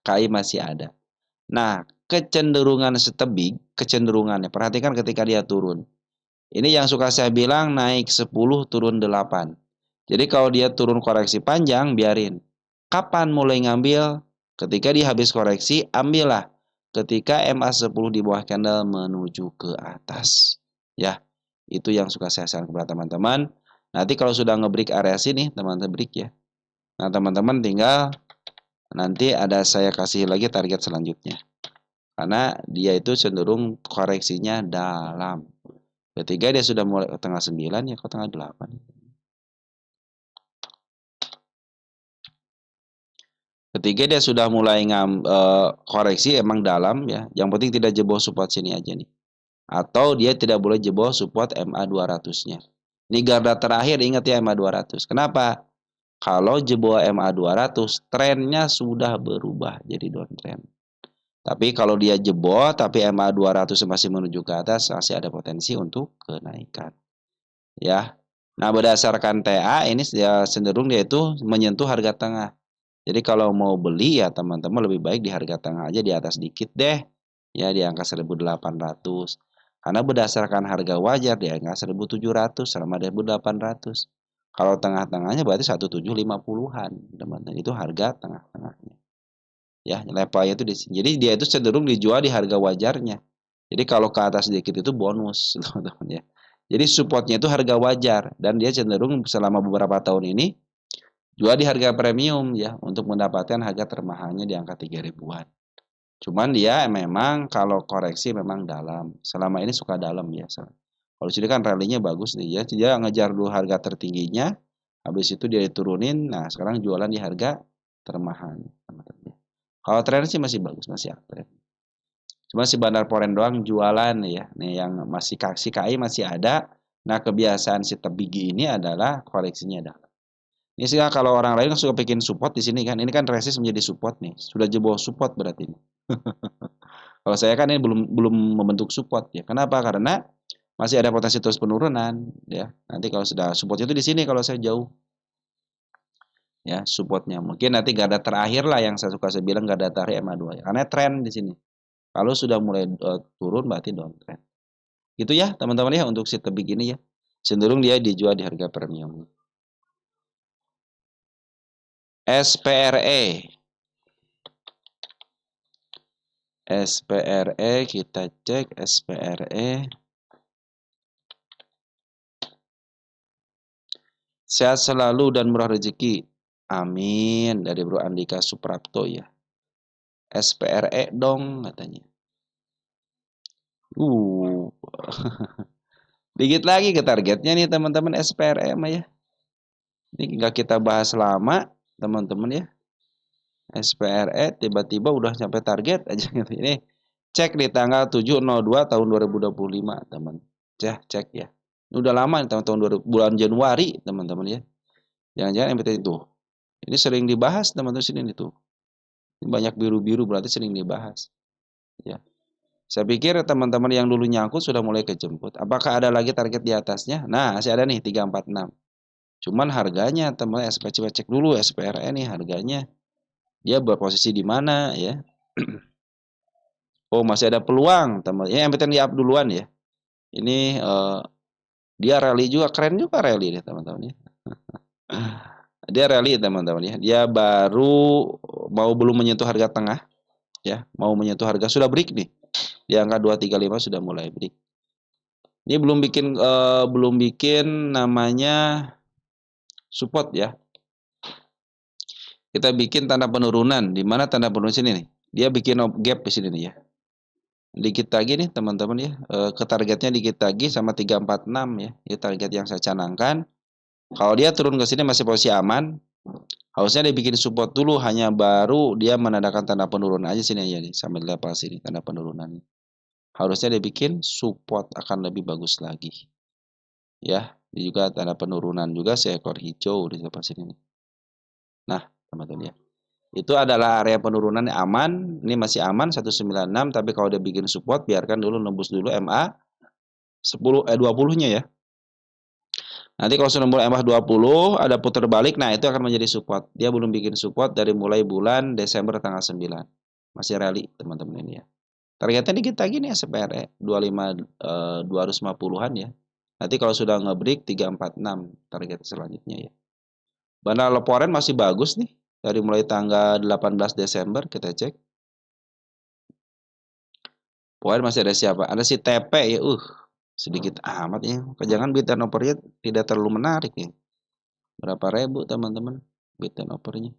KI masih ada. Nah, kecenderungan setebing, kecenderungannya. Perhatikan ketika dia turun. Ini yang suka saya bilang naik 10 turun 8. Jadi kalau dia turun koreksi panjang, biarin. Kapan mulai ngambil? Ketika dia habis koreksi, ambillah. Ketika MA10 di bawah candle menuju ke atas. Ya, itu yang suka saya sarankan kepada teman-teman. Nanti kalau sudah ngebreak area sini, teman-teman break ya. Nah, teman-teman tinggal nanti ada saya kasih lagi target selanjutnya. Karena dia itu cenderung koreksinya dalam. Ketika dia sudah mulai ke tengah 9 ya ke tengah 8. Ketika dia sudah mulai koreksi emang dalam ya. Yang penting tidak jebol support sini aja nih. Atau dia tidak boleh jebol support MA 200-nya. Ini garda terakhir, ingat ya MA 200. Kenapa? Kalau jebol MA 200, trennya sudah berubah jadi downtrend. Tapi kalau dia jebol tapi MA 200 masih menuju ke atas, masih ada potensi untuk kenaikan. Ya. Nah, berdasarkan TA ini cenderung dia itu menyentuh harga tengah. Jadi kalau mau beli ya teman-teman lebih baik di harga tengah aja, di atas dikit deh. Ya di angka 1.800. Karena berdasarkan harga wajar di angka 1.700 sama 1.800. Kalau tengah-tengahnya berarti 1.750-an, teman-teman. Itu harga tengah-tengahnya. Ya, levelnya itu di sini. Jadi dia itu cenderung dijual di harga wajarnya. Jadi kalau ke atas sedikit itu bonus, teman-teman ya. Jadi supportnya itu harga wajar dan dia cenderung selama beberapa tahun ini jual di harga premium ya untuk mendapatkan harga termahalnya di angka 3 ribuan. Cuman dia memang kalau koreksi memang dalam. Selama ini suka dalam biasa. Kalau sini kan rally-nya bagus nih ya. Dia ngejar dulu harga tertingginya, habis itu dia diturunin. Nah, sekarang jualan di harga termahal. Kalau tren sih masih bagus, masih uptrend. Cuma si Bandar Poren doang jualan ya. Nih yang masih si KI masih ada. Nah, kebiasaan si Tebigi ini adalah koleksinya ada. Ini sih kalau orang lain kan suka bikin support di sini kan. Ini kan resist menjadi support nih. Sudah jebol support berarti ini. Kalau saya kan ini belum membentuk support ya. Kenapa? Karena masih ada potensi terus penurunan ya. Nanti kalau sudah supportnya itu di sini kalau saya jauh. Ya, supportnya. Mungkin nanti garda terakhir lah yang saya bilang garda terakhir MA2 ya. Karena tren di sini. Kalau sudah mulai turun berarti downtrend. Gitu ya teman-teman ya untuk si tebing ini ya. Cenderung dia dijual di harga premium. SPRE. SPRE kita cek SPRE. Sehat selalu dan murah rezeki. Amin dari Bro Andika Suprapto ya. SPRE dong katanya. Dikit lagi ke targetnya nih teman-teman SPRE mah ya. Ini nggak kita bahas lama teman-teman ya. SPRE tiba-tiba udah sampai target aja gitu. Ini cek di tanggal 7/02 tahun 2025 teman. Cek ya. Ini udah lama nih tahun bulan Januari teman-teman ya. Jangan-jangan MPT itu. Ini sering dibahas teman-teman sini nih tuh. Banyak biru-biru berarti sering dibahas. Ya. Saya pikir teman-teman yang dulu nyangkut sudah mulai kejemput. Apakah ada lagi target di atasnya? Nah, masih ada nih 346. Cuman harganya teman coba cek dulu SPRE nih harganya. Dia berposisi di mana ya. Oh, masih ada peluang teman. Ini emiten di up duluan ya. Ini dia rally juga, keren juga rally nih teman-teman ya. Dia rally teman-teman ya. Dia baru mau belum menyentuh harga tengah ya, mau menyentuh harga sudah break nih. Di angka 235 sudah mulai break. Ini belum bikin namanya support ya. Kita bikin tanda penurunan. Di mana tanda penurunan sini nih? Dia bikin gap di sini nih ya. Dikit lagi nih teman-teman ya. Ke targetnya dikit lagi sama 346 ya. Ini target yang saya canangkan. Kalau dia turun ke sini masih posisi aman. Harusnya dia bikin support dulu, hanya baru dia menandakan tanda penurunan aja sini aja nih sampai di level sini tanda penurunannya. Harusnya dia bikin support akan lebih bagus lagi. Ya, ini juga tanda penurunan juga seekor hijau di level sini nih. Nah, teman-teman ya. Itu adalah area penurunan yang aman. Ini masih aman 196, tapi kalau dia bikin support biarkan dulu nembus dulu MA 20-nya ya. Nanti kalau sudah mulai MA 20 ada putar balik, nah itu akan menjadi support. Dia belum bikin support dari mulai bulan Desember tanggal 9. Masih rally teman-teman ini ya. Targetnya dikit lagi nih SPRE 250-an ya. Nanti kalau sudah nge-break 346 target selanjutnya ya. Bandar Leporen masih bagus nih. Dari mulai tanggal 18 Desember kita cek. Poin masih ada siapa? Ada si TP ya. Sedikit amat ya. Jangan bid dan opernya tidak terlalu menarik ya. Berapa ribu teman-teman bid dan opernya?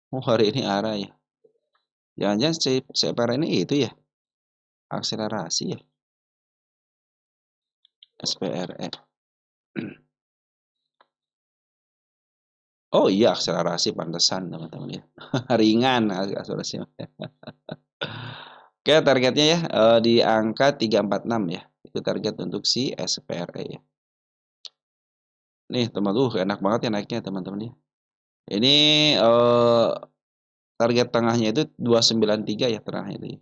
Oh, hari ini arah ya. Jangan-jangan CPR ini itu ya. Akselerasi ya. SPRE. Oh iya, akselerasi pantesan teman-teman ya. Ringan akselerasi. Oke, targetnya ya di angka 346 ya. Itu target untuk si SPRE ya. Nih, teman-teman, enak banget ya naiknya teman-teman ya. Ini target tengahnya itu 293 ya tengahnya itu ya.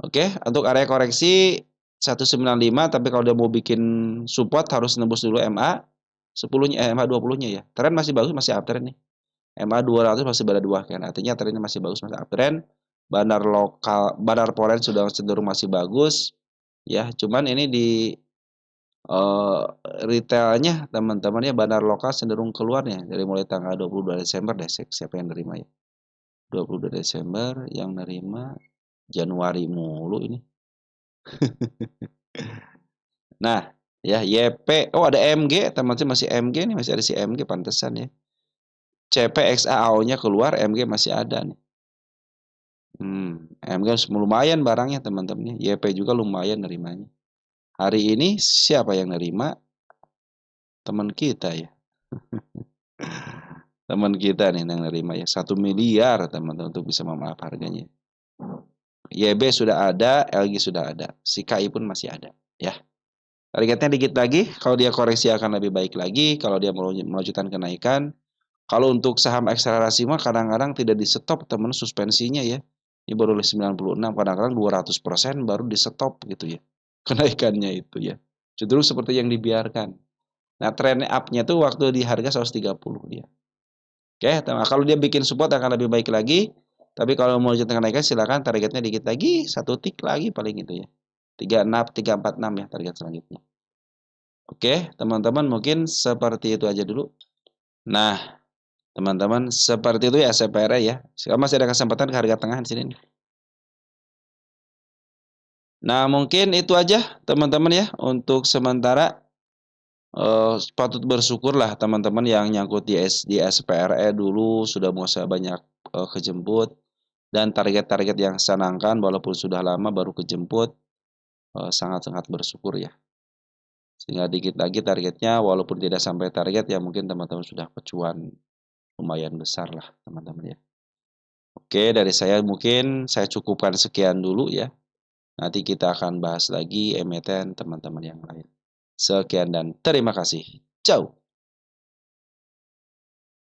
Oke, untuk area koreksi 195, tapi kalau dia mau bikin support harus nembus dulu MA 10-nya MA 20-nya ya. Tren masih bagus, masih uptrend nih. MA 200 masih berada dua kan. Artinya trennya masih bagus, masih uptrend. Bandar Poren sudah cenderung masih bagus. Ya, cuman ini di retailnya teman-teman ya, bandar lokal cenderung keluarnya dari mulai tanggal 22 Desember deh, siapa yang nerima ya. 22 Desember yang nerima Januari mulu ini. Nah, ya YP, oh ada MG, teman-teman masih MG nih, masih ada si MG pantesan ya. CPXAO-nya keluar, MG masih ada nih. MG lumayan barangnya teman-teman. YP juga lumayan nerimanya. Hari ini siapa yang nerima? Teman kita ya. Teman kita nih yang nerima ya. 1 miliar teman-teman untuk bisa memaaf harganya. YB sudah ada, LG sudah ada. Si KI pun masih ada ya. Targetnya dikit lagi, kalau dia koreksi akan lebih baik lagi, kalau dia melanjutkan kenaikan. Kalau untuk saham akselerasi mah kadang-kadang tidak di stop teman suspensinya ya. Ini baru 96, kadang-kadang 200% baru di stop gitu ya. Kenaikannya itu ya. Cenderung seperti yang dibiarkan. Nah, trend up-nya tuh waktu di harga 130 dia. Oke, kalau dia bikin support akan lebih baik lagi. Tapi kalau mau lanjutkan kenaikan silakan targetnya dikit lagi, 1 tick lagi paling itu ya. 36, 346 ya target selanjutnya. Oke, teman-teman mungkin seperti itu aja dulu. Nah, teman-teman seperti itu ya SPRE ya. Sekarang masih ada kesempatan ke harga tengah di sini. Nah, mungkin itu aja teman-teman ya untuk sementara. Patut bersyukurlah teman-teman yang nyangkut di SPRE dulu sudah mau banyak kejemput dan target-target yang saya canangkan walaupun sudah lama baru kejemput, sangat-sangat bersyukur ya. Sehingga dikit lagi targetnya walaupun tidak sampai target ya mungkin teman-teman sudah pecuan lumayan besar lah teman-teman ya. Oke, dari saya mungkin saya cukupkan sekian dulu ya. Nanti kita akan bahas lagi emiten teman-teman yang lain. Sekian dan terima kasih. Ciao.